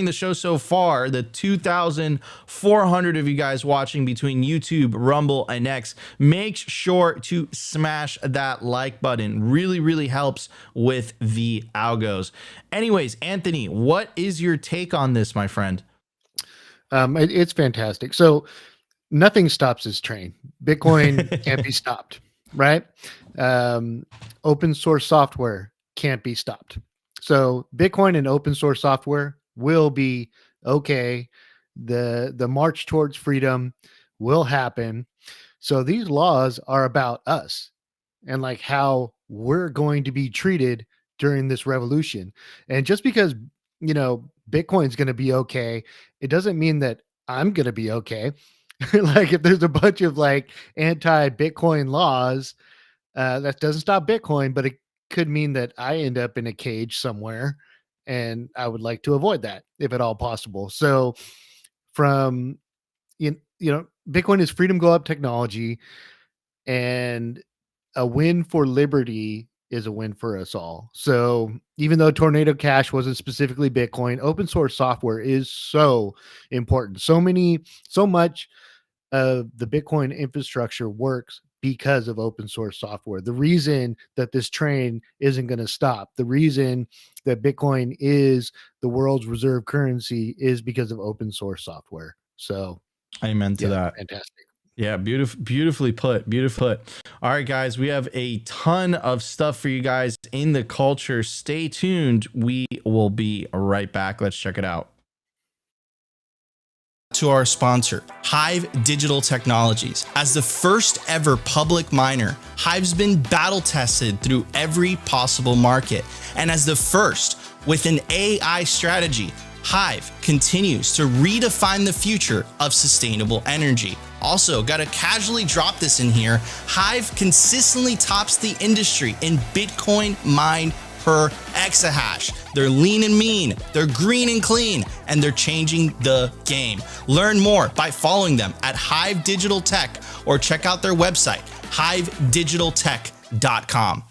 the show so far, the 2,400 of you guys watching between YouTube, Rumble, and X, make sure to smash that like button. Really, really helps with the algos. Anyways, Anthony, what is your take on this, my friend? It's fantastic. So nothing stops this train. Bitcoin can't be stopped, right? Open source software can't be stopped. So Bitcoin and open source software will be okay. The march towards freedom will happen. So these laws are about us and like how we're going to be treated during this revolution. And just because, you know, Bitcoin's going to be okay, it doesn't mean that I'm going to be okay. Like, if there's a bunch of like anti-Bitcoin laws, that doesn't stop Bitcoin, but it could mean that I end up in a cage somewhere, and I would like to avoid that if at all possible. So from, you know, Bitcoin is freedom go up technology, and a win for liberty is a win for us all. So even though Tornado Cash wasn't specifically Bitcoin, open source software is so important. So much of the Bitcoin infrastructure works because of open source software. The reason that this train isn't going to stop, the reason that Bitcoin is the world's reserve currency is because of open source software. So amen to that. Fantastic. Yeah, beautifully put. Beautifully put. All right, guys, we have a ton of stuff for you guys in the culture. Stay tuned. We will be right back. Let's check it out. To our sponsor, HIVE Digital Technologies. As the first ever public miner, HIVE's been battle tested through every possible market. And as the first with an AI strategy, HIVE continues to redefine the future of sustainable energy. Also, gotta casually drop this in here, HIVE consistently tops the industry in Bitcoin mined per exahash. They're lean and mean, they're green and clean, and they're changing the game. Learn more by following them at HIVE Digital Tech or check out their website, hivedigitaltech.com.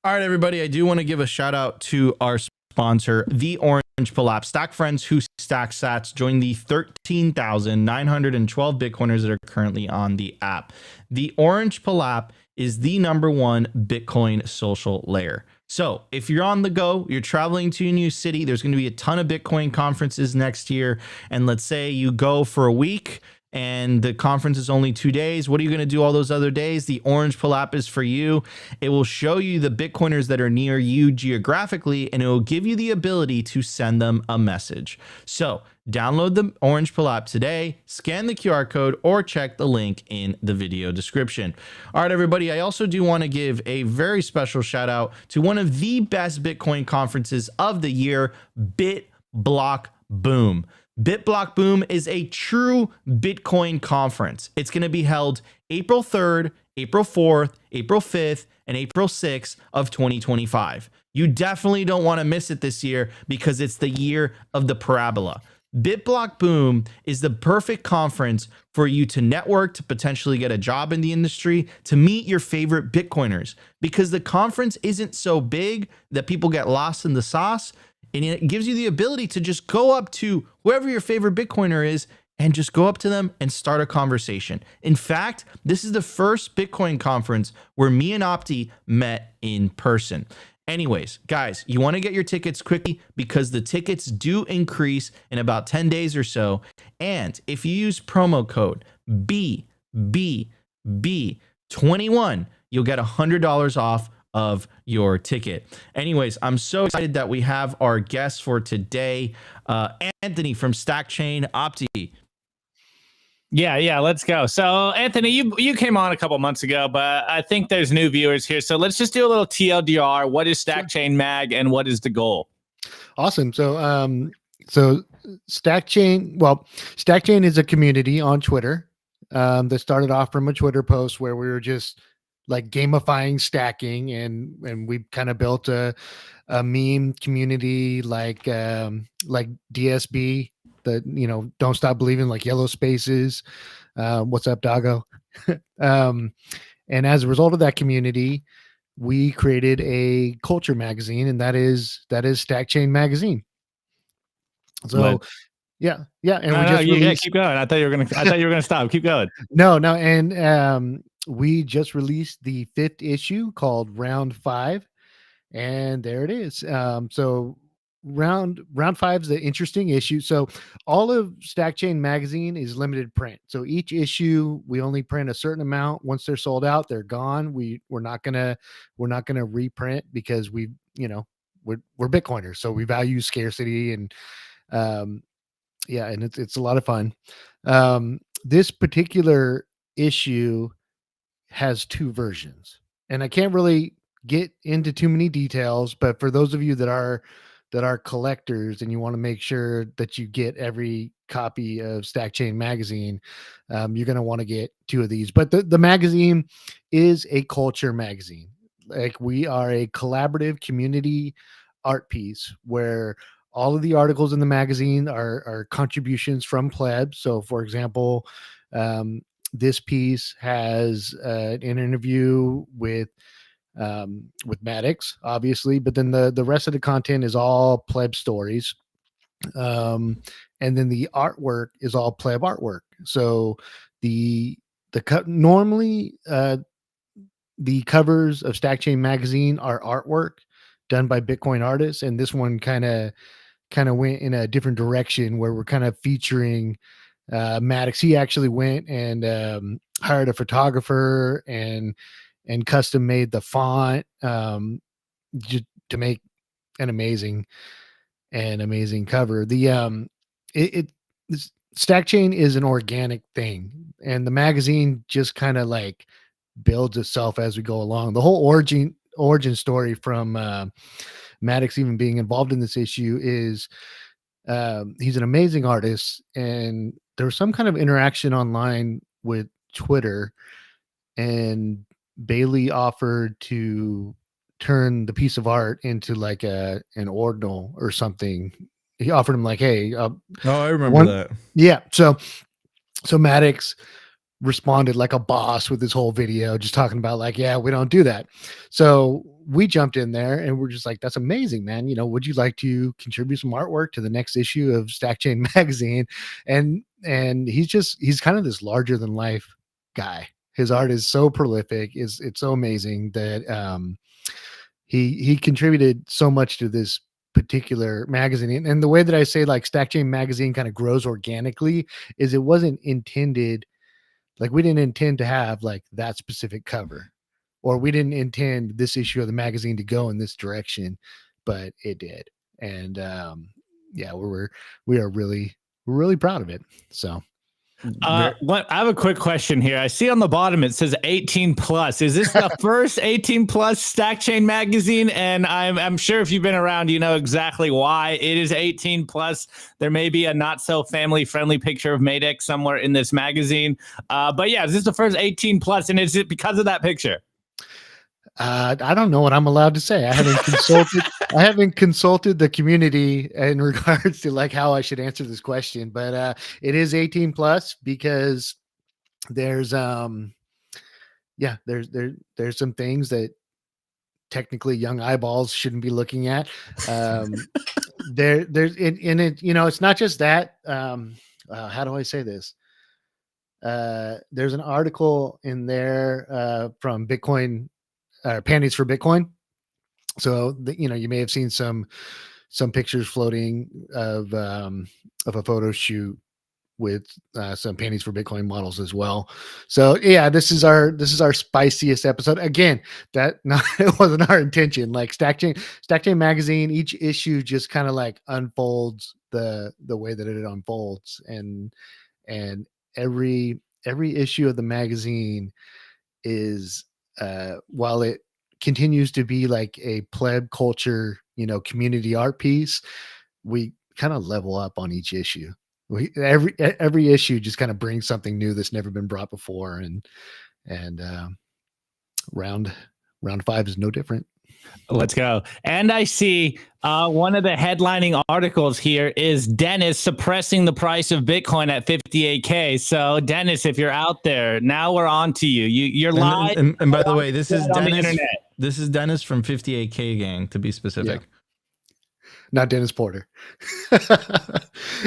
All right, everybody, I do want to give a shout out to our sponsor, the Orange Pill app. Stack friends who stack sats, join the 13,912 Bitcoiners that are currently on the app. The Orange Pill app is the #1 Bitcoin social layer. So if you're on the go, you're traveling to a new city, there's going to be a ton of Bitcoin conferences next year. And let's say you go for a week and the conference is only 2 days. What are you going to do all those other days? The Orange Pill app is for you. It will show you the Bitcoiners that are near you geographically, and it will give you the ability to send them a message. So download the Orange Pill app today, scan the QR code, or check the link in the video description. All right, everybody, I also do want to give a very special shout out to one of the best Bitcoin conferences of the year, BitBlockBoom. BitBlockBoom is a true Bitcoin conference. It's going to be held April 3rd, April 4th, April 5th, and April 6th of 2025. You definitely don't want to miss it this year because it's the year of the parabola. BitBlockBoom is the perfect conference for you to network, to potentially get a job in the industry, to meet your favorite Bitcoiners, because the conference isn't so big that people get lost in the sauce. And it gives you the ability to just go up to whoever your favorite Bitcoiner is and just go up to them and start a conversation. In fact, this is the first Bitcoin conference where me and Opti met in person. Anyways, guys, you want to get your tickets quickly because the tickets do increase in about 10 days or so. And if you use promo code BBB21, you'll get $100 off of your ticket. Anyways, I'm so excited that we have our guests for today. Anthony from Stackchain, Opti. Yeah, let's go. So, Anthony, you came on a couple months ago, but I think there's new viewers here. So let's just do a little TLDR. What is Stackchain Mag, and what is the goal? Awesome. So Stackchain, Stackchain is a community on Twitter that started off from a Twitter post where we were just like gamifying stacking, and we kind of built a meme community like DSB, the don't stop believing, like yellow spaces. What's up, doggo? And as a result of that community, we created a culture magazine, and that is Stackchain magazine. So yeah, and keep going. I thought you were gonna stop. Keep going. No, and we just released the 5th issue called Round 5, and there it is. So round 5 is the interesting issue. So all of Stackchain magazine is limited print. So each issue we only print a certain amount. Once they're sold out, they're gone. We're not gonna reprint because we're Bitcoiners, so we value scarcity, and and it's a lot of fun. This particular issue has 2 versions, and I can't really get into too many details, but for those of you that are collectors and you want to make sure that you get every copy of Stackchain magazine, you're going to want to get 2 of these. But the magazine is a culture magazine. Like, we are a collaborative community art piece where all of the articles in the magazine are contributions from plebs. So, for example, this piece has an interview with Maddox, obviously, but then the rest of the content is all pleb stories. And then the artwork is all pleb artwork. So normally the covers of Stackchain magazine are artwork done by Bitcoin artists, and this one kind of went in a different direction where we're kind of featuring Maddox. He actually went and hired a photographer and custom made the font just to make an amazing cover. Stackchain is an organic thing, and the magazine just kind of like builds itself as we go along. The whole origin story from Maddox even being involved in this issue is he's an amazing artist, and there was some kind of interaction online with Twitter, and Bailey offered to turn the piece of art into like an ordinal or something. He offered him like, hey, I remember that. Yeah. So Maddox responded like a boss with this whole video, just talking about like, yeah, we don't do that. So we jumped in there and we're just like, that's amazing, man. You know, would you like to contribute some artwork to the next issue of Stackchain magazine? And he's kind of this larger than life guy. His art is so prolific. It's so amazing that he contributed so much to this particular magazine. And the way that I say like Stackchain magazine kind of grows organically is it wasn't intended, like we didn't intend to have like that specific cover, or we didn't intend this issue of the magazine to go in this direction, but it did. And yeah, we are really proud of it. So I have a quick question here. I see on the bottom it says 18 plus. Is this the first 18 plus Stackchain magazine? And I'm sure if you've been around, you know exactly why it is 18 plus. There may be a not so family friendly picture of Maddox somewhere in this magazine. But yeah, is this the first 18 plus? And is it because of that picture? I don't know what I'm allowed to say. I haven't consulted the community in regards to like how I should answer this question, but it is 18 plus because there's some things that technically young eyeballs shouldn't be looking at. There's in it, you know, it's not just that. How do I say this? There's an article in there from Bitcoin. Panties for Bitcoin. So you know, you may have seen some pictures floating of a photo shoot with some panties for Bitcoin models as well. So yeah, this is our spiciest episode. Again, it wasn't our intention. Like Stackchain magazine, each issue just kind of like unfolds the way that it unfolds, and every issue of the magazine is while it continues to be like a pleb culture, you know, community art piece, we kind of level up on each issue. Every issue just kind of brings something new that's never been brought before, and round 5 is no different. Let's go. And I see one of the headlining articles here is Dennis suppressing the price of Bitcoin at 58K. So Dennis, if you're out there, now we're on to you. You're live. And by the way, this is on the Dennis. internet. This is Dennis from 58K gang, to be specific. Yeah. Not Dennis Porter.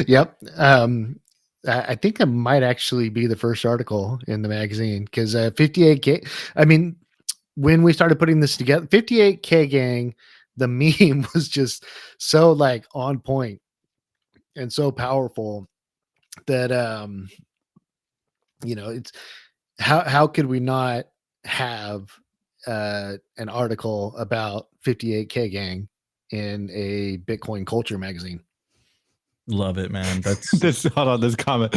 Yep. I think that might actually be the first article in the magazine, because 58K, I mean, when we started putting this together, 58K gang, the meme was just so like on point and so powerful that you know, it's how could we not have an article about 58K gang in a Bitcoin culture magazine? Love it, man. That's Hold on, this comment.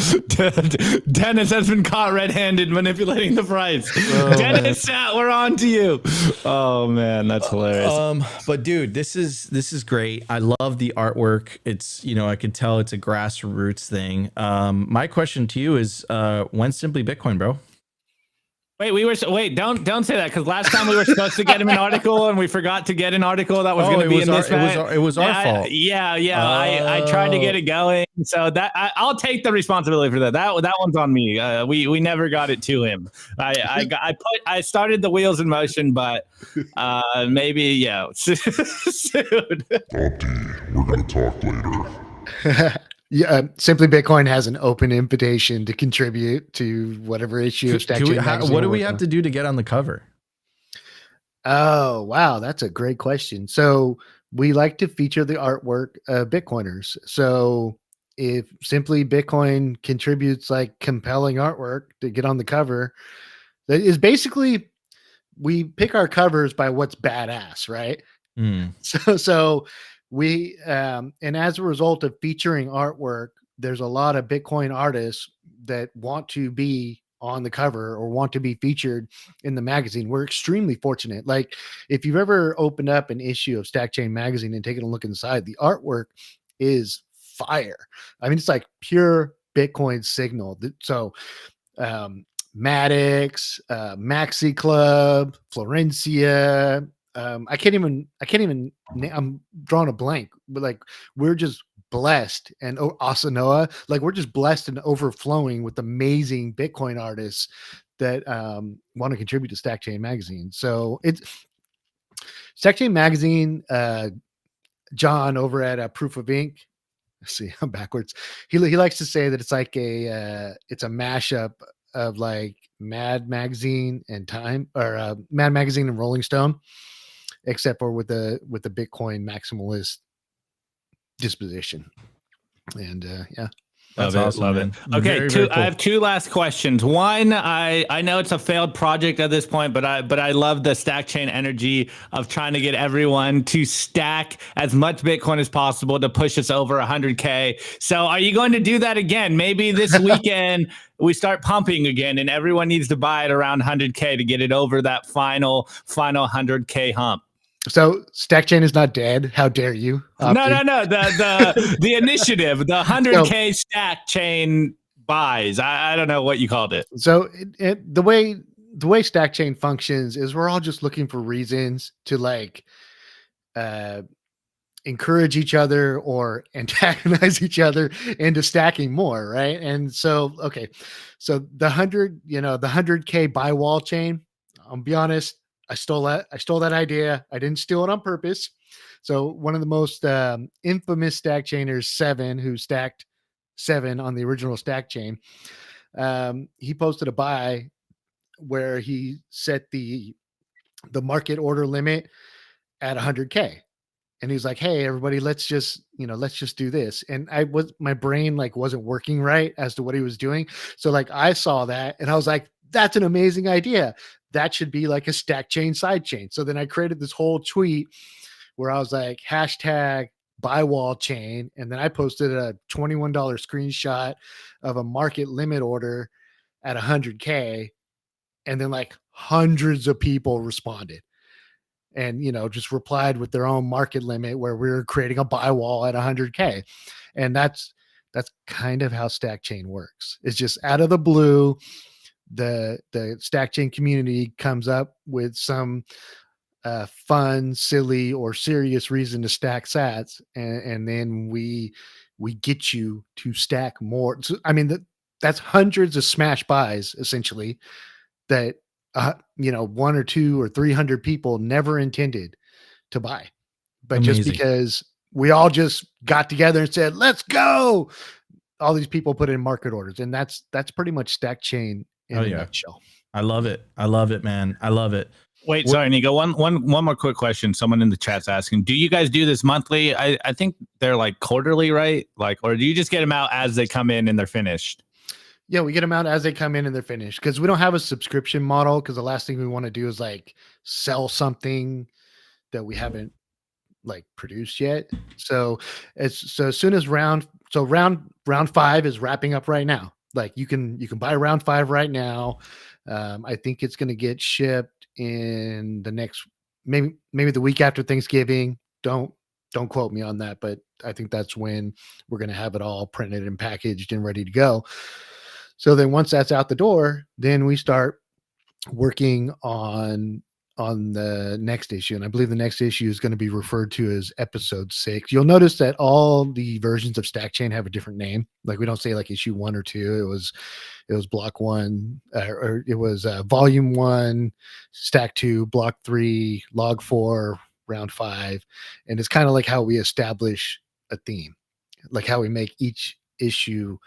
Dennis has been caught red-handed manipulating the price. Dennis, we're on to you. Oh man, that's hilarious. But dude, this is great. I love the artwork. It's, you know, I can tell it's a grassroots thing. My question to you is, when's Simply Bitcoin, bro? Wait, don't say that, because last time we were supposed to get him an article and we forgot to get an article that was going to be in this. It was our fault. Yeah. I tried to get it going, so that I'll take the responsibility for that. That one's on me. We never got it to him. I started the wheels in motion, but maybe soon. Opti, we're going to talk later. Yeah, Simply Bitcoin has an open invitation to contribute to whatever issue of Stackchain magazine. What do we have to do to get on the cover? Oh, wow. That's a great question. So we like to feature the artwork of Bitcoiners. So if Simply Bitcoin contributes like compelling artwork to get on the cover, that is basically, we pick our covers by what's badass, right? So we, and as a result of featuring artwork, there's a lot of Bitcoin artists that want to be on the cover or want to be featured in the magazine. We're extremely fortunate. Like, if you've ever opened up an issue of Stackchain magazine and taken a look inside, the artwork is fire. I mean, it's like pure Bitcoin signal. So, Maddox, Maxi Club, Florencia, I'm drawing a blank, but like, we're just blessed, and Asanoa, like, we're just blessed and overflowing with amazing Bitcoin artists that want to contribute to Stackchain magazine. So it's Stackchain magazine. John over at Proof of Ink. See, I'm backwards. He likes to say that it's like it's a mashup of like Mad Magazine and Time, or Mad Magazine and Rolling Stone, except for with the Bitcoin maximalist disposition. And That's awesome, love man. it. Okay, Very, very cool. I have two last questions. One, I know it's a failed project at this point, but I love the Stackchain energy of trying to get everyone to stack as much Bitcoin as possible to push us over 100K. So are you going to do that again? Maybe this weekend we start pumping again, and everyone needs to buy it around 100K to get it over that final 100K hump. So Stackchain is not dead. How dare you? No. The initiative, the 100K Stackchain buys. I don't know what you called it. So the way Stackchain functions is we're all just looking for reasons to like encourage each other or antagonize each other into stacking more, right? And so, okay, so the 100K buy wall chain. I'll be honest. I stole that idea. I didn't steal it on purpose. So one of the most infamous Stackchainers, Seven, who stacked 7 on the original Stackchain, he posted a buy where he set the market order limit at 100K, and he's like, "Hey, everybody, let's just do this." And my brain like wasn't working right as to what he was doing. So like I saw that and I was like, "That's an amazing idea. That should be like a Stackchain sidechain." So then I created this whole tweet where I was like, hashtag buy wall chain. And then I posted a $21 screenshot of a market limit order at 100K. And then like hundreds of people responded and, just replied with their own market limit where we were creating a buy wall at 100K. And that's kind of how Stackchain works. It's just out of the blue. The Stackchain community comes up with some fun, silly, or serious reason to stack sats, and then we get you to stack more. So, I mean, that's hundreds of smash buys essentially that 1 or 2 or 300 people never intended to buy, but Amazing. Just because we all just got together and said, "Let's go," all these people put in market orders, and that's pretty much Stackchain in a nutshell. I love it, man. I love it. Wait, sorry, Nico. One more quick question. Someone in the chat's asking, do you guys do this monthly? I think they're like quarterly, right? Like, or do you just get them out as they come in and they're finished? Yeah, we get them out as they come in and they're finished, because we don't have a subscription model, because the last thing we want to do is like sell something that we haven't like produced yet. So as soon as round 5 is wrapping up right now. Like you can buy round 5 right now. I think it's going to get shipped in the next, maybe the week after Thanksgiving. Don't quote me on that, but I think that's when we're going to have it all printed and packaged and ready to go. So then once that's out the door, then we start working on the next issue, and I believe the next issue is going to be referred to as episode 6. You'll notice that all the versions of Stackchain have a different name. Like we don't say like issue 1 or 2. It was block 1, or it was volume 1, stack 2, block 3, log 4, round 5, and it's kind of like how we establish a theme, like how we make each issue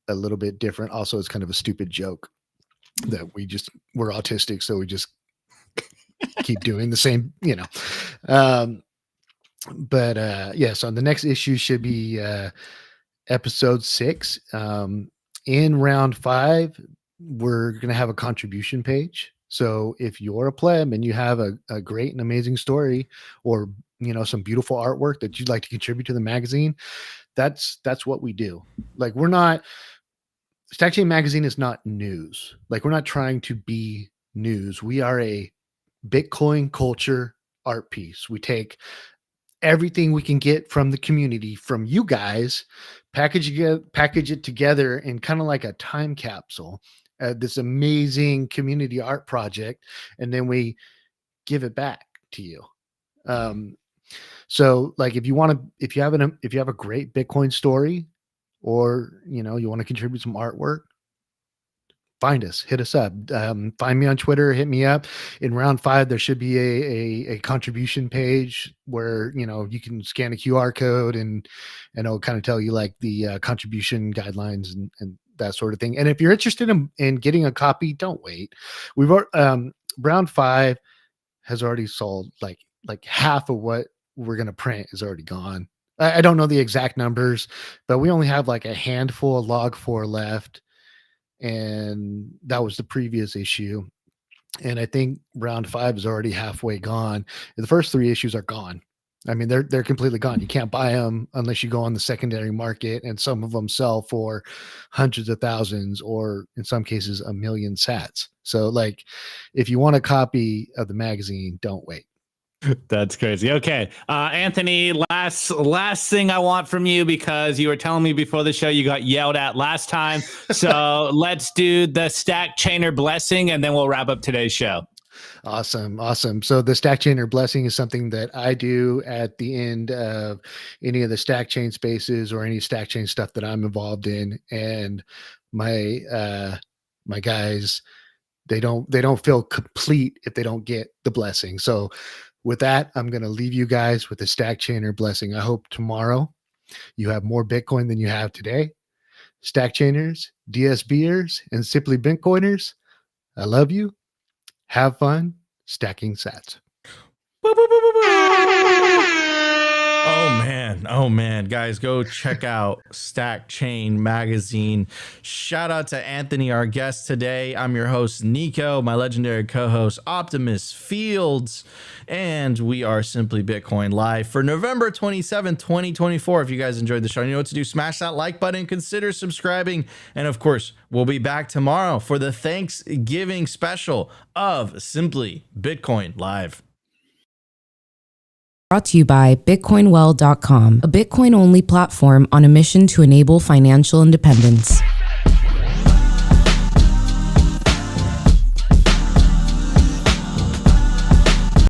a little bit different. Also, it's kind of a stupid joke that we're autistic, so we just keep doing the same, but yeah, so the next issue should be episode 6. In round 5, we're going to have a contribution page. So if you're a pleb and you have a great and amazing story, or some beautiful artwork that you'd like to contribute to the magazine, that's what we do. Like, we're not, Stackchain magazine is not news. Like, we're not trying to be news. We are a Bitcoin culture art piece. We take everything we can get from the community, from you guys, package it together in kind of like a time capsule, this amazing community art project, and then we give it back to you. So like, if you have a great Bitcoin story, or you want to contribute some artwork, find us, hit us up, find me on Twitter, hit me up. In round 5, there should be a contribution page where, you can scan a QR code and it'll kind of tell you like the contribution guidelines and that sort of thing. And if you're interested in getting a copy, don't wait. We've round 5 has already sold like half of what we're going to print is already gone. I don't know the exact numbers, but we only have like a handful of log 4 left. And that was the previous issue. And I think round 5 is already halfway gone. The first 3 issues are gone. I mean, they're completely gone. You can't buy them unless you go on the secondary market, and some of them sell for hundreds of thousands, or in some cases, 1 million sats. So like, if you want a copy of the magazine, don't wait. That's crazy. Okay, Anthony, last thing I want from you, because you were telling me before the show you got yelled at last time. So let's do the Stackchainer blessing, and then we'll wrap up today's show. Awesome. So the Stackchainer blessing is something that I do at the end of any of the Stackchain spaces or any Stackchain stuff that I'm involved in, and my guys, they don't feel complete if they don't get the blessing. So with that, I'm going to leave you guys with the Stackchainer blessing. I hope tomorrow you have more Bitcoin than you have today. Stackchainers, DSBers, and Simply Bitcoiners, I love you. Have fun stacking sats. Oh man, guys, go check out Stackchain magazine. Shout out to Anthony, our guest today. I'm your host, Nico, my legendary co-host, Optimus Fields, and we are Simply Bitcoin live for November 27th, 2024. If you guys enjoyed the show, you know what to do. Smash that like button, consider subscribing, and of course, we'll be back tomorrow for the Thanksgiving special of Simply Bitcoin Live. Brought to you by BitcoinWell.com, a Bitcoin-only platform on a mission to enable financial independence.